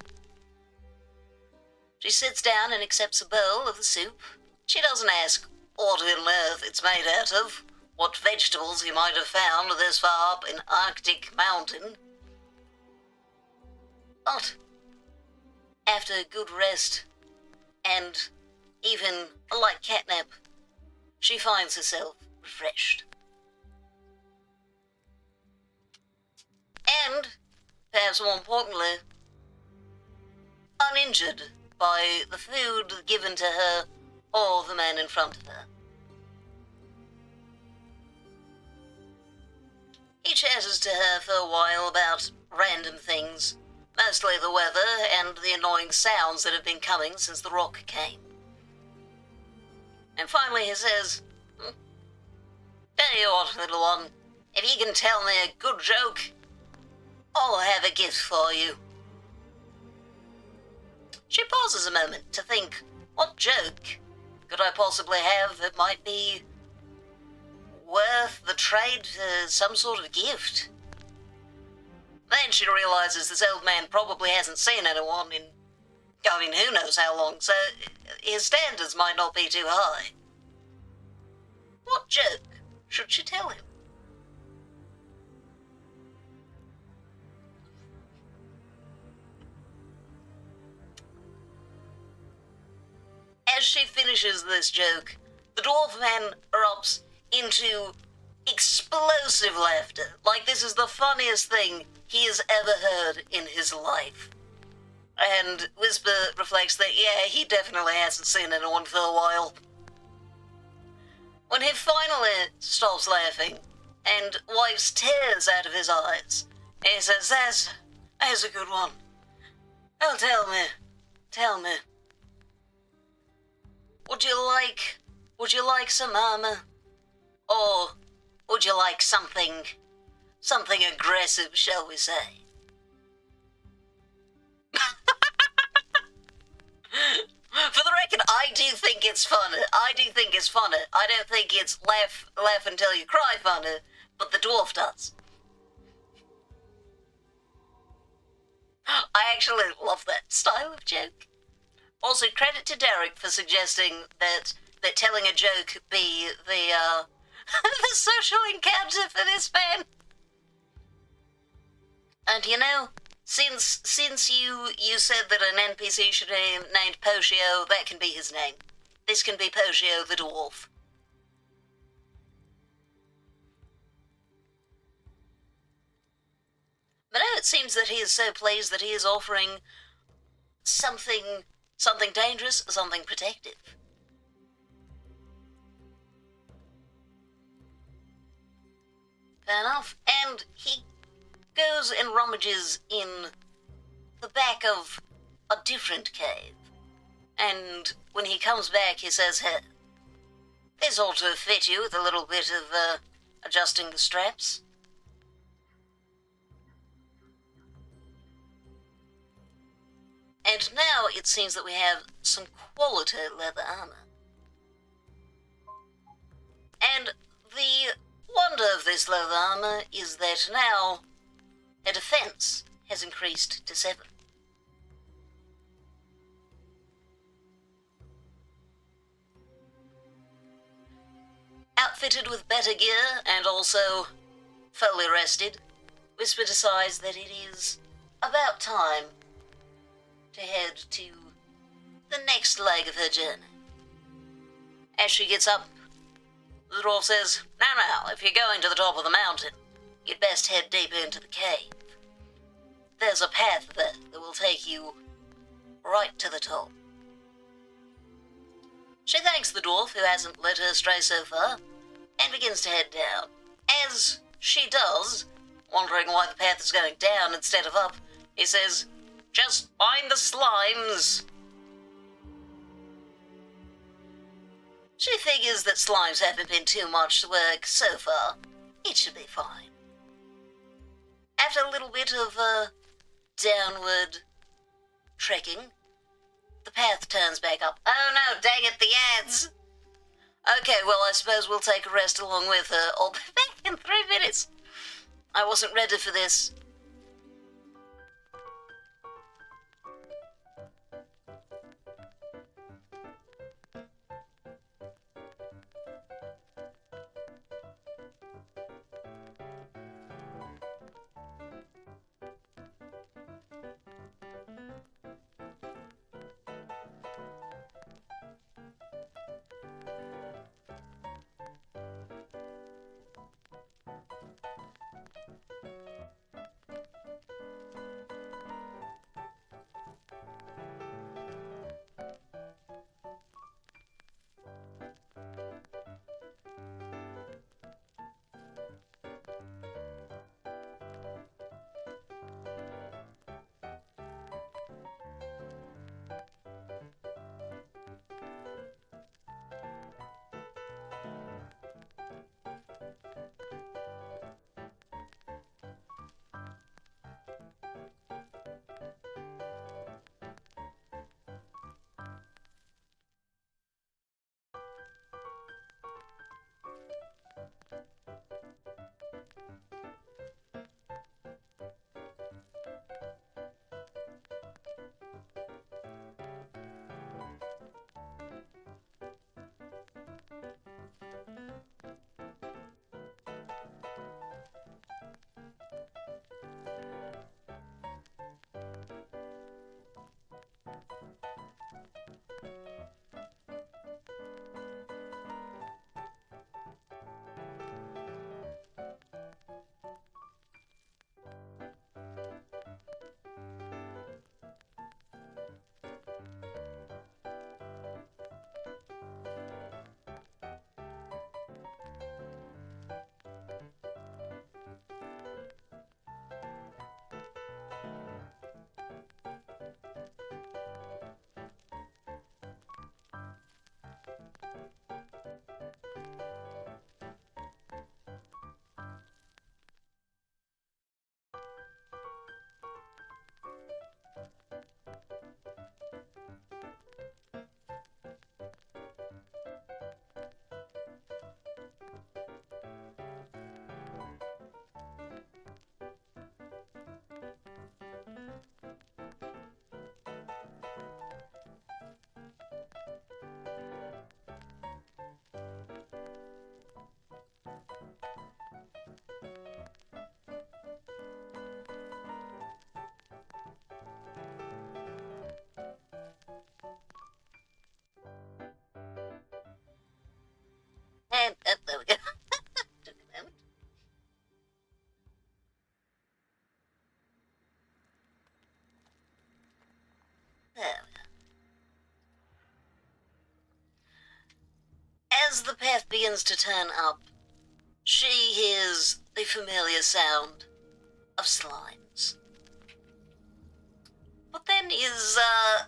She sits down and accepts a bowl of the soup. She doesn't ask what on earth it's made out of, what vegetables he might have found this far up in Arctic mountain. But after a good rest, and even a light catnap, she finds herself refreshed. And, perhaps more importantly, uninjured by the food given to her or the man in front of her. He chatters to her for a while about random things, mostly the weather and the annoying sounds that have been coming since the rock came. And finally he says, "Tell you what, little one, if you can tell me a good joke, I'll have a gift for you." She pauses a moment to think, what joke could I possibly have that might be worth the trade for some sort of gift? Then she realizes this old man probably hasn't seen anyone in, who knows how long, so his standards might not be too high. What joke should she tell him? As she finishes this joke, the dwarf man erupts into explosive laughter, like this is the funniest thing he has ever heard in his life. And Whisper reflects that, yeah, he definitely hasn't seen anyone for a while. When he finally stops laughing and wipes tears out of his eyes, he says, that's a good one. Oh, tell me. Would you like some armor? Or would you like something aggressive, shall we say? For the record, I do think it's funny. I don't think it's laugh until you cry funny, but the dwarf does. I actually love that style of joke. Also, credit to Derek for suggesting that telling a joke be the the social encounter for this man. And you know, since you said that an NPC should be named Poshio, that can be his name. This can be Poshio the dwarf. But no, it seems that he is so pleased that he is offering something dangerous, something protective. Fair enough. And he goes and rummages in the back of a different cave. And when he comes back, he says, "Hey, this ought to fit you with a little bit of adjusting the straps." And now it seems that we have some quality leather armor. And the wonder of this leather armor is that now a defense has increased to 7. Outfitted with better gear and also fully rested, Whisper decides that it is about time to head to the next leg of her journey. As she gets up, the dwarf says, Now, if you're going to the top of the mountain, you'd best head deeper into the cave. There's a path there that will take you right to the top." She thanks the dwarf, who hasn't led her astray so far, and begins to head down. As she does, wondering why the path is going down instead of up, he says, "Just mind the slimes." She figures that slimes haven't been too much work so far, it should be fine. After a little bit of downward trekking, the path turns back up. Oh no, dang it, the ads! Okay, well, I suppose we'll take a rest along with her. I'll be back in 3 minutes. I wasn't ready for this. And there we go. Took a moment. There we go. As the path begins to turn up, she hears the familiar sound of slimes. But then is a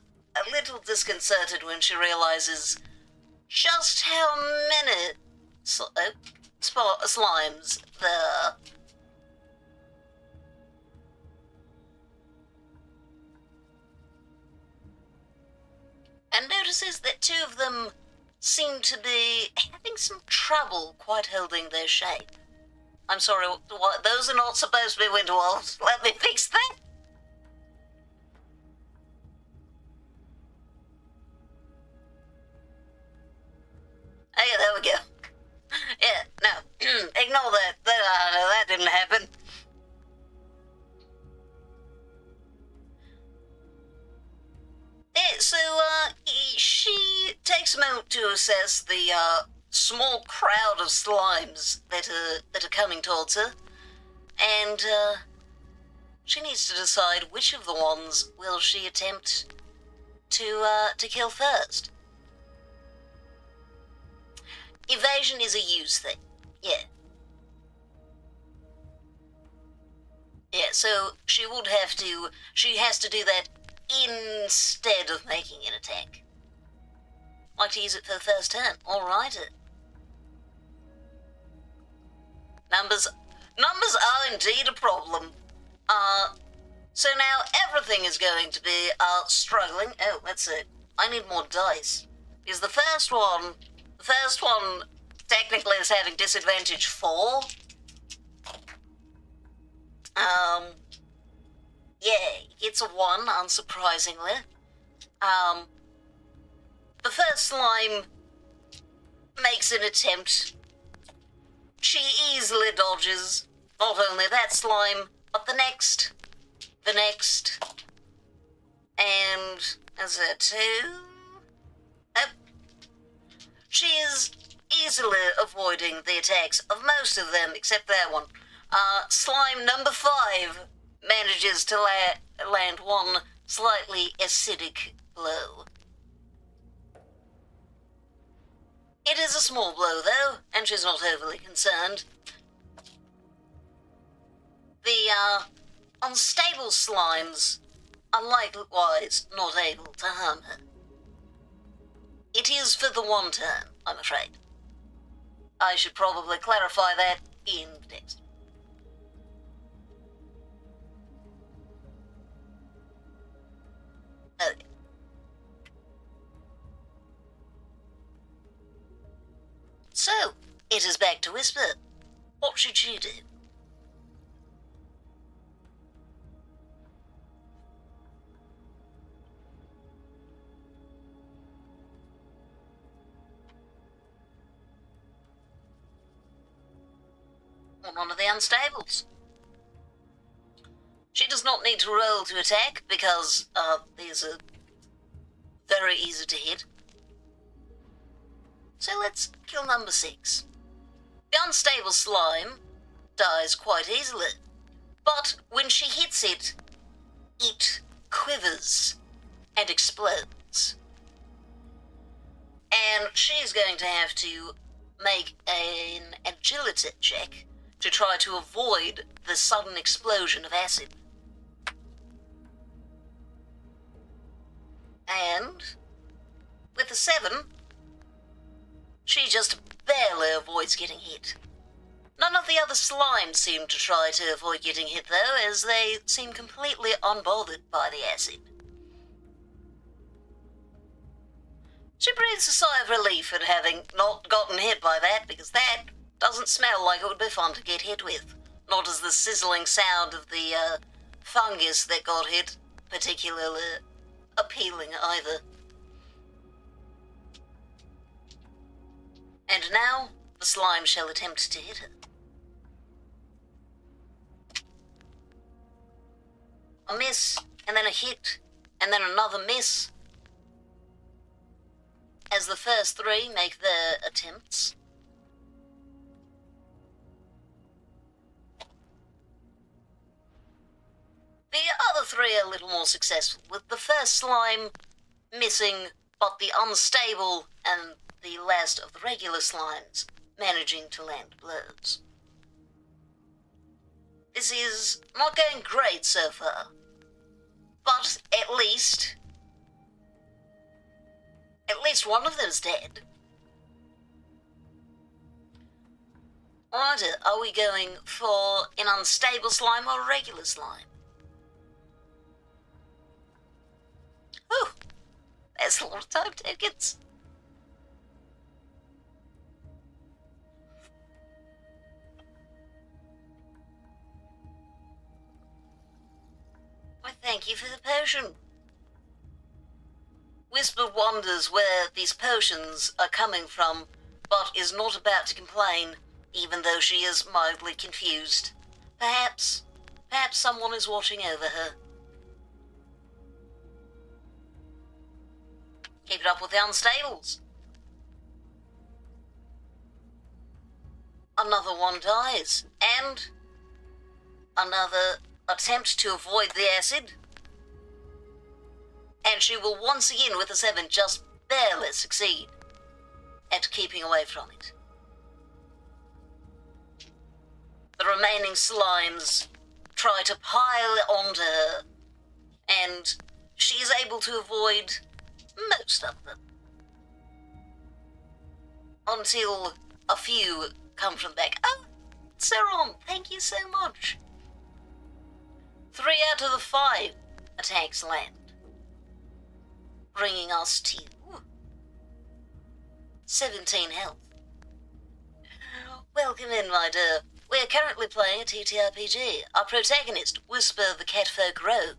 little disconcerted when she realizes just how many slimes there are. And notices that 2 of them seem to be having some trouble quite holding their shape. I'm sorry, what? Those are not supposed to be winter wolves. Let me fix that. Okay, there we go. Yeah, no, ignore that. That didn't happen. Yeah, so, she takes a moment to assess the, small crowd of slimes that are coming towards her, and, she needs to decide which of the ones will she attempt to kill first. Evasion is a use thing, yeah. Yeah, so she has to do that instead of making an attack. Like to use it for the first turn, alright. Numbers are indeed a problem. So now everything is going to be, struggling. Oh, let's see. I need more dice. Because the first one technically is having disadvantage 4. Yeah, it's a 1, unsurprisingly. The first slime makes an attempt. She easily dodges. Not only that slime, but the next, and is it 2? She is easily avoiding the attacks of most of them, except that one. Slime number 5 manages to land one slightly acidic blow. It is a small blow, though, and she's not overly concerned. The, unstable slimes are likewise not able to harm her. It is for the one turn, I'm afraid. I should probably clarify that in text. Okay. So, it is back to Whisper. What should she do? One of the unstables. She does not need to roll to attack because these are very easy to hit. So let's kill number 6. The unstable slime dies quite easily, but when she hits it, it quivers and explodes. And she's going to have to make an agility check to try to avoid the sudden explosion of acid. And with a 7, she just barely avoids getting hit. None of the other slimes seem to try to avoid getting hit, though, as they seem completely unbothered by the acid. She breathes a sigh of relief at having not gotten hit by that, because that doesn't smell like it would be fun to get hit with. Nor does the sizzling sound of the fungus that got hit particularly appealing either. And now, the slime shall attempt to hit her. A miss, and then a hit, and then another miss. As the first 3 make their attempts. The other 3 are a little more successful, with the first slime missing, but the unstable and the last of the regular slimes managing to land blows. This is not going great so far, but at least one of them is dead. Alright, are we going for an unstable slime or a regular slime? Whew, that's a lot of time tokens. Why, thank you for the potion. Whisper wonders where these potions are coming from, but is not about to complain, even though she is mildly confused. Perhaps someone is watching over her. Keep it up with the unstables. Another one dies, and another attempt to avoid the acid. And she will once again, with a 7, just barely succeed at keeping away from it. The remaining slimes try to pile onto her, and she is able to avoid most of them. Until a few come from the back. Oh, Seron, thank you so much. 3 out of the 5 attacks land, bringing us to 17 health. Welcome in, my dear. We are currently playing a TTRPG. Our protagonist, Whisper the Catfolk Rogue,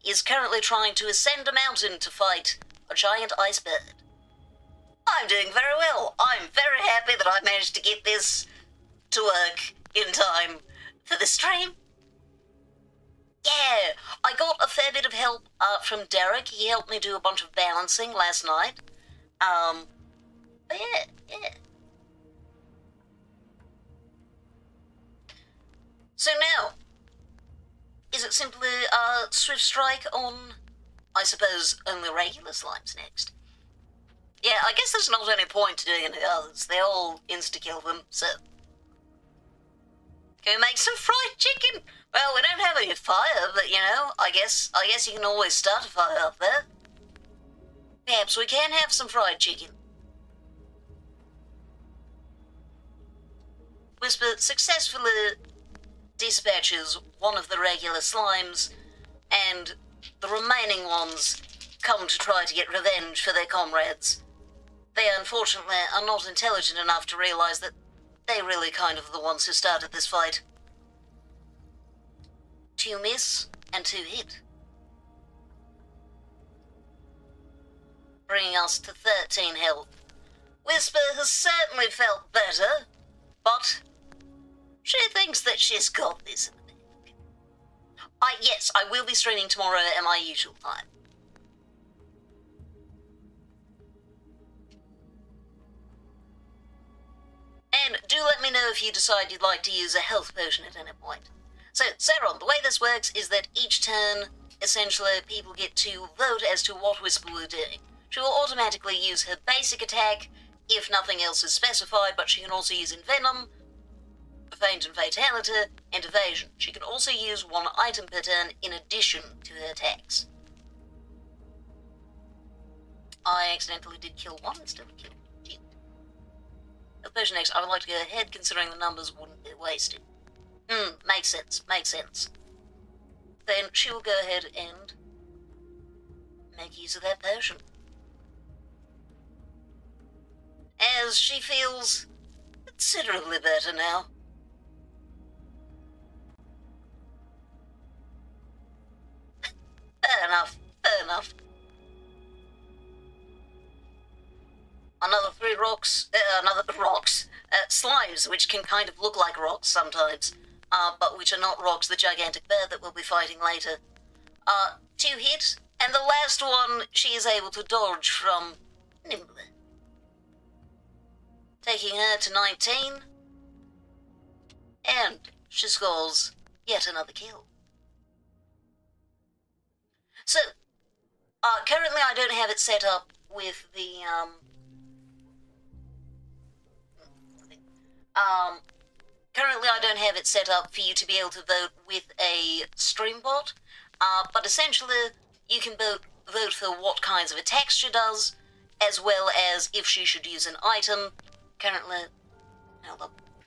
is currently trying to ascend a mountain to fight a giant ice bird. I'm doing very well. I'm very happy that I managed to get this to work in time for the stream. Yeah, I got a fair bit of help from Derek. He helped me do a bunch of balancing last night. But yeah. So now, is it simply Swift Strike on, I suppose, only regular slimes next? Yeah, I guess there's not any point to doing any others. They all insta-kill them, so... Can we make some fried chicken? Well, we don't have any fire, but, you know, I guess you can always start a fire up there. Perhaps we can have some fried chicken. Whisper successfully dispatches one of the regular slimes, and the remaining ones come to try to get revenge for their comrades. They unfortunately are not intelligent enough to realize that they really kind of the ones who started this fight. 2 miss and 2 hit, bringing us to 13 health. Whisper has certainly felt better, but she thinks that she's got this in the bag. Yes, I will be streaming tomorrow at my usual time. And do let me know if you decide you'd like to use a health potion at any point. So, Seron, the way this works is that each turn, essentially, people get to vote as to what Whisper will do. She will automatically use her basic attack if nothing else is specified, but she can also use Envenom, Feint and Fatality, and Evasion. She can also use 1 item per turn in addition to her attacks. I accidentally did kill 1 instead of kill 2. Health potion next. I would like to go ahead, considering the numbers wouldn't be wasted. Makes sense. Then she will go ahead and make use of that potion, as she feels considerably better now. Fair enough. Another 3 rocks, slimes, which can kind of look like rocks sometimes, but which are not rocks, the gigantic bird that we'll be fighting later. 2 hit, and the last one she is able to dodge from nimbly, taking her to 19, and she scores yet another kill. So, currently I don't have it set up with the, currently I don't have it set up for you to be able to vote with a stream bot, but essentially you can vote for what kinds of attacks she does, as well as if she should use an item. Currently,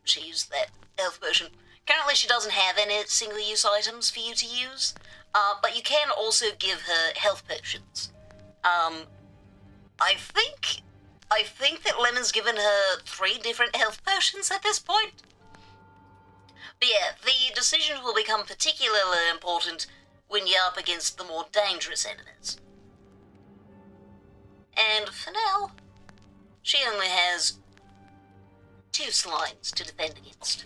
she used that health potion. Currently she doesn't have any single-use items for you to use, but you can also give her health potions. I think that Lemon's given her 3 different health potions at this point. But yeah, the decisions will become particularly important when you're up against the more dangerous enemies. And for now, she only has 2 slimes to defend against.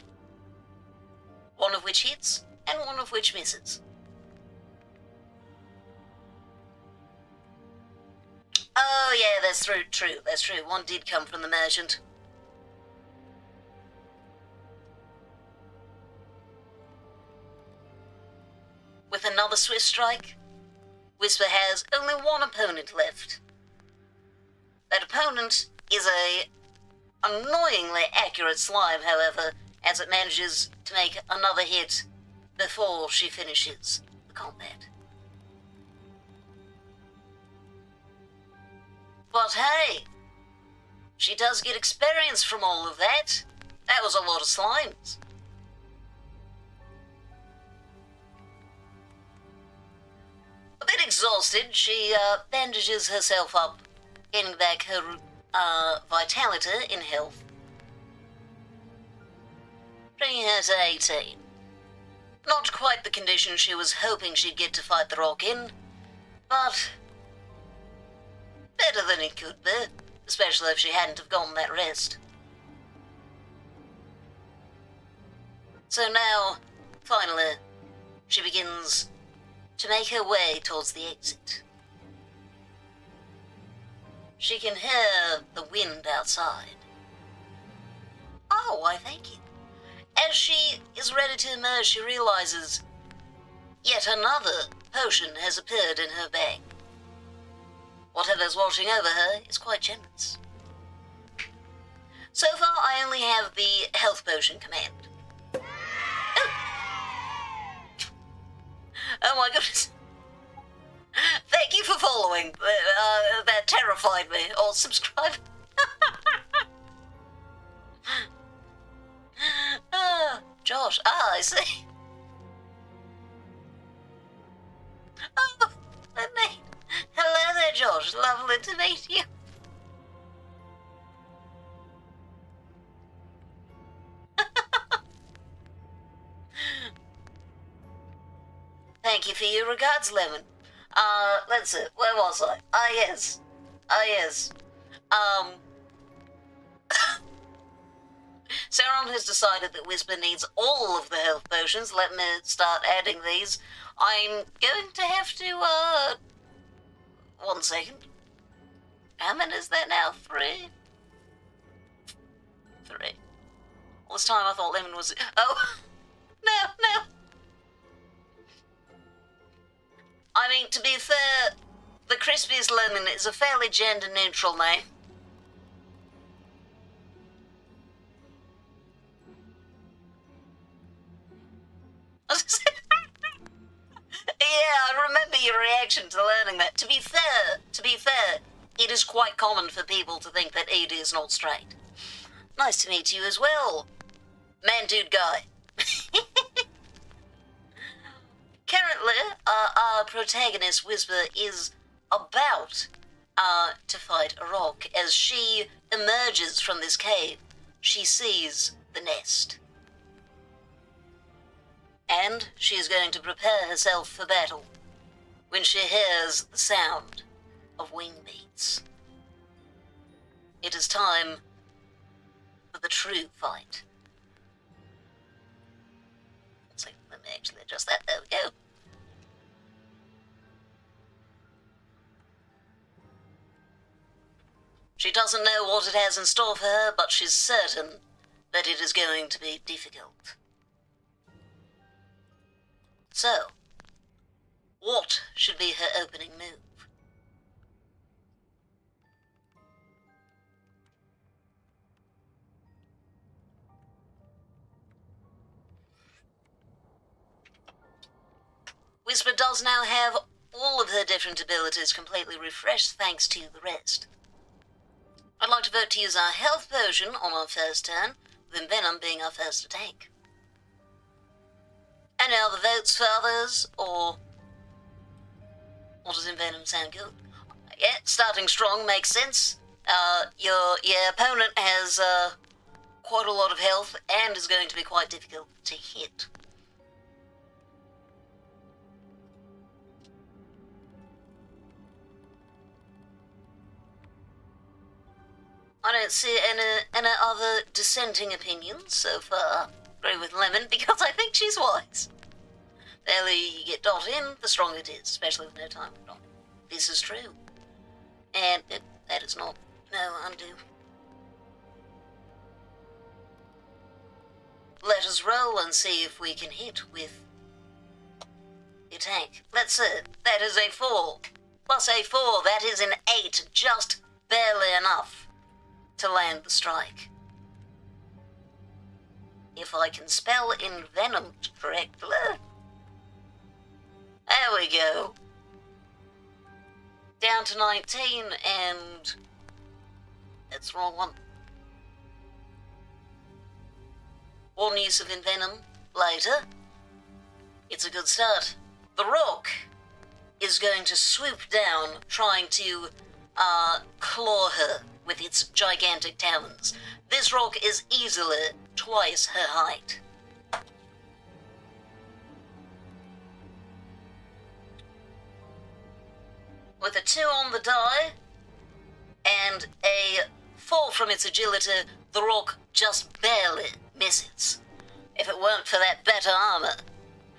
1 of which hits, and 1 of which misses. Oh yeah, that's true. 1 did come from the merchant. With another Swift Strike, Whisper has only 1 opponent left. That opponent is a annoyingly accurate slime, however, as it manages to make another hit before she finishes the combat. But hey, she does get experience from all of that. That was a lot of slimes. Exhausted, she bandages herself up, getting back her vitality in health, bringing her to 18. Not quite the condition she was hoping she'd get to fight the rock in, but better than it could be, especially if she hadn't have gotten that rest. So now, finally, she begins to make her way towards the exit. She can hear the wind outside. Oh, why thank you. As she is ready to emerge, she realizes yet another potion has appeared in her bag. Whatever's watching over her is quite generous. So far, I only have the health potion command. Oh my goodness. Thank you for following. That terrified me. Or subscribe. Josh. I see. Oh, hello there, Josh. Lovely to meet you. Thank you for your regards, Lemon. Let's see, where was I? Yes. Sauron has decided that Whisper needs all of the health potions. Let me start adding these. I'm going to have to, 1 second. How many is there now? 3? 3. All this time I thought Lemon was... Oh! No! I mean, to be fair, the Crispiest Lemon is a fairly gender-neutral name. Yeah, I remember your reaction to learning that. To be fair, it is quite common for people to think that Edie is not straight. Nice to meet you as well, man, dude, guy. Currently, our protagonist, Whisper, is about to fight a rock. As she emerges from this cave, she sees the nest. And she is going to prepare herself for battle when she hears the sound of wing beats. It is time for the true fight. So let me actually adjust that. There we go. She doesn't know what it has in store for her, but she's certain that it is going to be difficult. So, what should be her opening move? Whisper does now have all of her different abilities completely refreshed thanks to the rest. I'd like to vote to use our health potion on our first turn, with Envenom being our first attack. Any other votes for others, or does Envenom sound good? Yeah, starting strong makes sense. Your opponent has quite a lot of health and is going to be quite difficult to hit. I don't see any other dissenting opinions so far. Agree with Lemon because I think she's wise. The earlier you get dot in, the stronger it is, especially with no time for dot. This is true. And that is not no undo. Let us roll and see if we can hit with the attack. Let's see. That is a 4. Plus a 4, that is an 8. Just barely enough to land the strike. If I can spell envenomed correctly. There we go. Down to 19 and... That's the wrong one. One use of envenom later. It's a good start. The rock is going to swoop down, trying to claw her with its gigantic talons. This rock is easily twice her height. With a 2 on the die, and a 4 from its agility, the rock just barely misses. If it weren't for that better armor,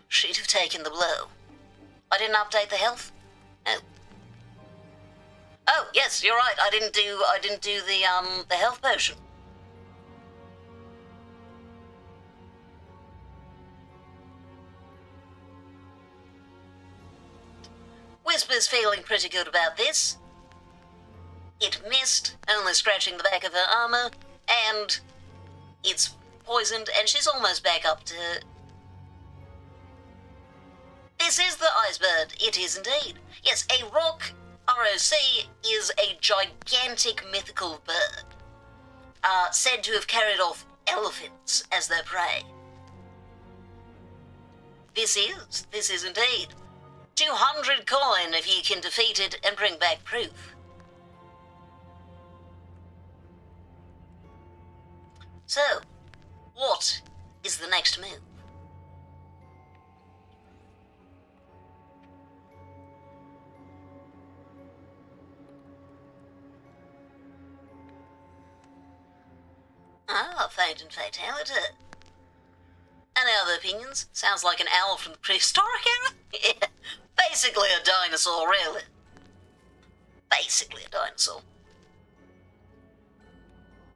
she'd have taken the blow. I didn't update the health? Oh. Oh, yes, you're right, I didn't do the health potion. Whisper's feeling pretty good about this. It missed, only scratching the back of her armor, and it's poisoned, and she's almost back up to... This is the Icebird, it is indeed. Yes, a rock ROC is a gigantic mythical bird, said to have carried off elephants as their prey. This is indeed. 200 coin if you can defeat it and bring back proof. So, what is the next move? Ah, Fate and Fatality. Any other opinions? Sounds like an owl from the prehistoric era? Yeah, basically a dinosaur, really. Basically a dinosaur.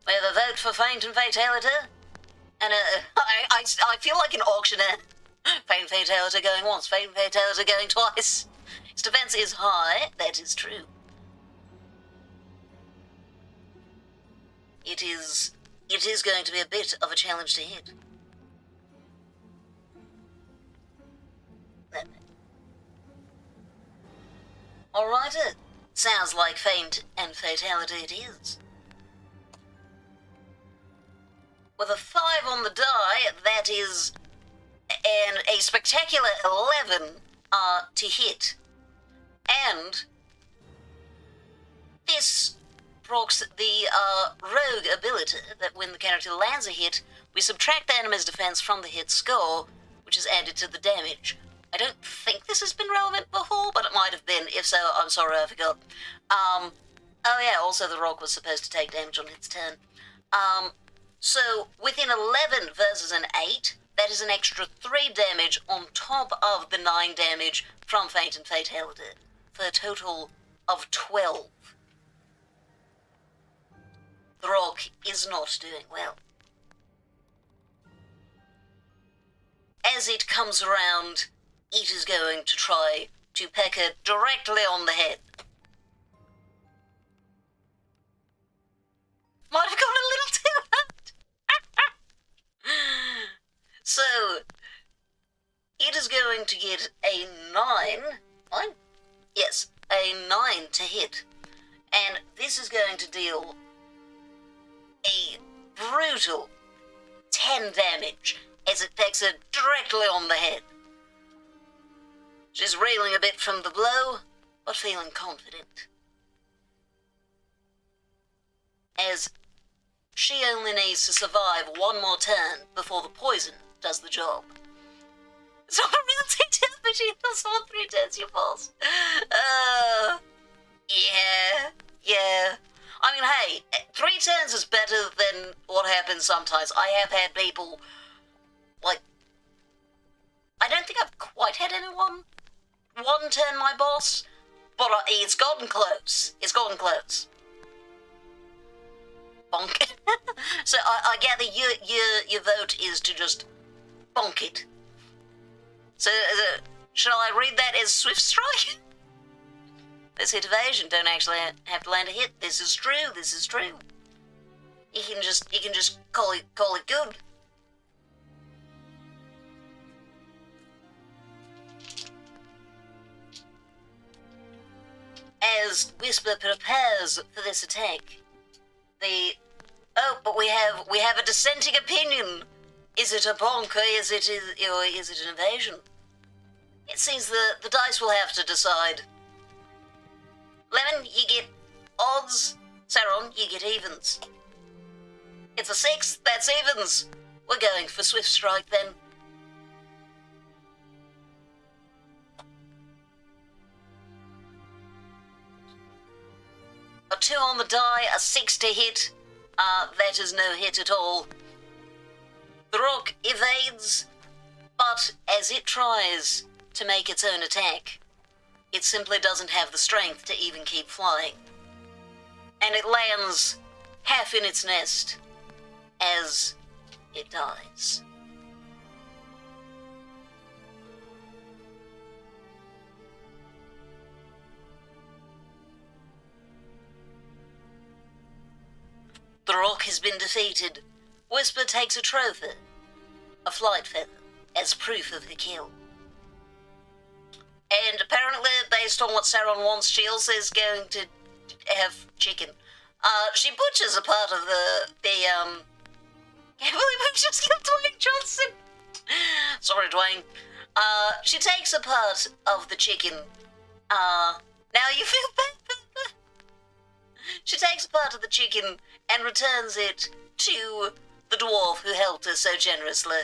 We have a vote for Feint and Fatality. And I feel like an auctioneer. Feint and Fatality going once, Feint and Fatality going twice. Its defense is high, that is true. It is going to be a bit of a challenge to hit. Alrighty. Sounds like Feint and Fatality it is. With a 5 on the die, that is a spectacular 11 to hit. And this procs the rogue ability that when the character lands a hit, we subtract the enemy's defense from the hit score, which is added to the damage. I don't think this has been relevant before, but it might have been. If so, I'm sorry, I forgot. Oh yeah, also the rock was supposed to take damage on its turn. So within 11 versus an 8, that is an extra 3 damage on top of the 9 damage from Feint and Fatality, for a total of 12. The rock is not doing well. As it comes around, it is going to try to peck her directly on the head. Might have gone a little too hard. So, it is going to get a 9. Yes, a 9 to hit. And this is going to deal a brutal 10 damage as it pecks her directly on the head. She's reeling a bit from the blow, but feeling confident, as she only needs to survive one more turn before the poison does the job. It's not a real TTRPG, that's all 3 turns you boss. Yeah. I mean, hey, 3 turns is better than what happens sometimes. I have had people, like, I don't think I've quite had anyone one turn my boss, but it's gotten close. It's gotten close. Bonk. So I gather your vote is to just bonk it. So shall I read that as Swift Strike? This hit evasion, don't actually have to land a hit. This is true. You can just call it good. As Whisper prepares for this attack, but we have a dissenting opinion. Is it a bonk or is it an evasion? It seems the dice will have to decide. Lemon, you get odds. Saron, you get evens. It's a 6, that's evens. We're going for Swift Strike then. A 2 on the die, a 6 to hit. That is no hit at all. The rock evades, but as it tries to make its own attack, it simply doesn't have the strength to even keep flying. And it lands half in its nest as it dies. The rock has been defeated. Whisper takes a trophy, a flight feather, as proof of the kill. And apparently, based on what Saron wants, she also is going to have chicken. She butchers a part of the can't believe we've just killed Dwayne Johnson. Sorry, Dwayne. She takes a part of the chicken. Now you feel bad. She takes a part of the chicken and returns it to the dwarf who helped her so generously.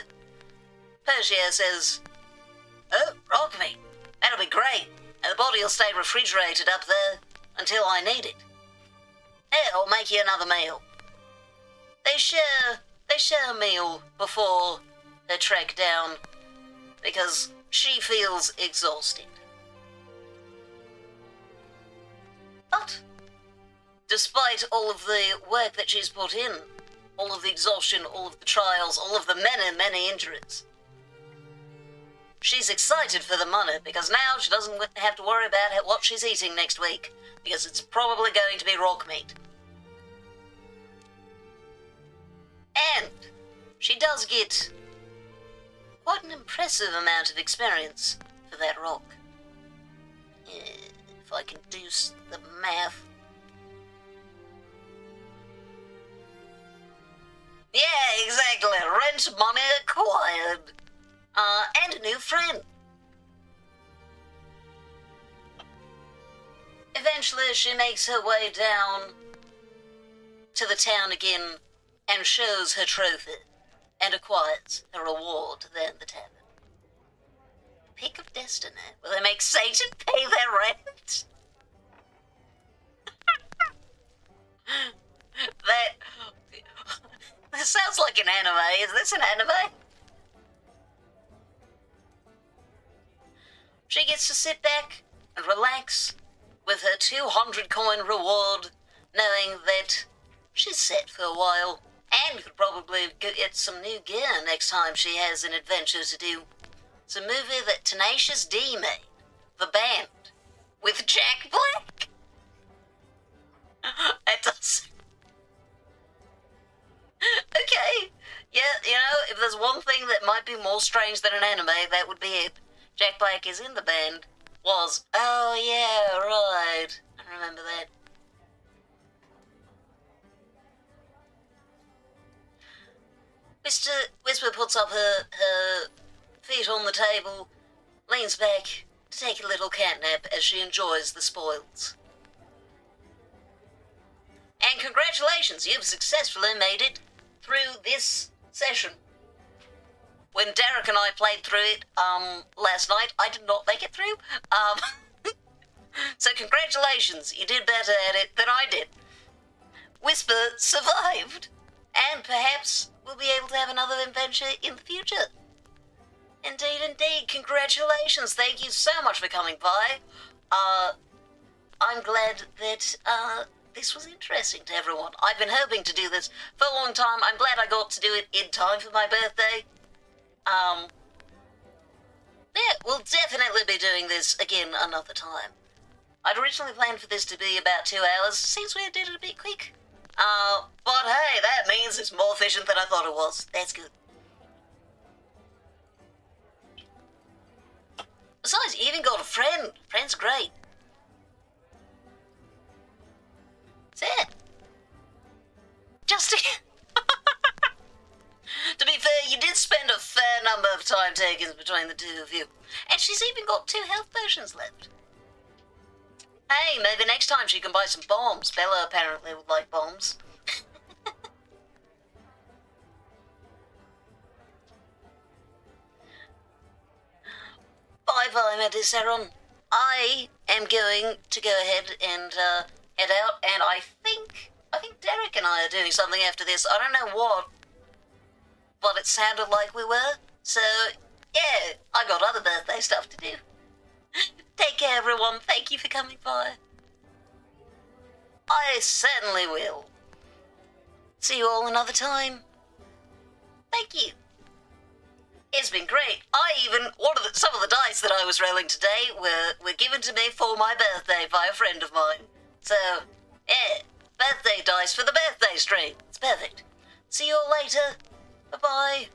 Persia says, "Oh, rock meat. That'll be great, and the body will stay refrigerated up there until I need it. Hey, I'll make you another meal." They share a meal before her trek down, because she feels exhausted. But, despite all of the work that she's put in, all of the exhaustion, all of the trials, all of the many, many injuries, she's excited for the money, because now she doesn't have to worry about what she's eating next week, because it's probably going to be rock meat. And she does get quite an impressive amount of experience for that rock. If I can do the math. Yeah, exactly. Rent money acquired. And a new friend. Eventually, she makes her way down to the town again and shows her trophy and acquires her reward there in the tavern. Pick of Destiny. Will they make Satan pay their rent? This sounds like an anime. Is this an anime? She gets to sit back and relax with her 200 coin reward, knowing that she's set for a while and could probably get some new gear next time she has an adventure to do. It's a movie that Tenacious D made, The Band, with Jack Black. It does. Okay, yeah, you know, if there's one thing that might be more strange than an anime, that would be it. Jack Black is in the band. Oh yeah, right. I remember that. Whisper puts up her feet on the table, leans back to take a little catnap as she enjoys the spoils. And congratulations, you've successfully made it through this session. When Derek and I played through it last night, I did not make it through. So congratulations, you did better at it than I did. Whisper survived, and perhaps we'll be able to have another adventure in the future. Indeed, indeed, congratulations. Thank you so much for coming by. I'm glad that this was interesting to everyone. I've been hoping to do this for a long time. I'm glad I got to do it in time for my birthday. Yeah, we'll definitely be doing this again another time. I'd originally planned for this to be about 2 hours. Seems we did it a bit quick. But hey, that means it's more efficient than I thought it was. That's good. Besides, you even got a friend. Friend's great. That's it. Just to be fair, you did spend a fair number of time takings between the two of you. And she's even got 2 health potions left. Hey, maybe next time she can buy some bombs. Bella apparently would like bombs. Bye-bye, Mediceron. I am going to go ahead and head out, and I think Derek and I are doing something after this. I don't know what, but it sounded like we were. So, yeah, I got other birthday stuff to do. Take care, everyone. Thank you for coming by. I certainly will. See you all another time. Thank you. It's been great. Some of the dice that I was rolling today were given to me for my birthday by a friend of mine. So, yeah, birthday dice for the birthday stream. It's perfect. See you all later. Bye-bye.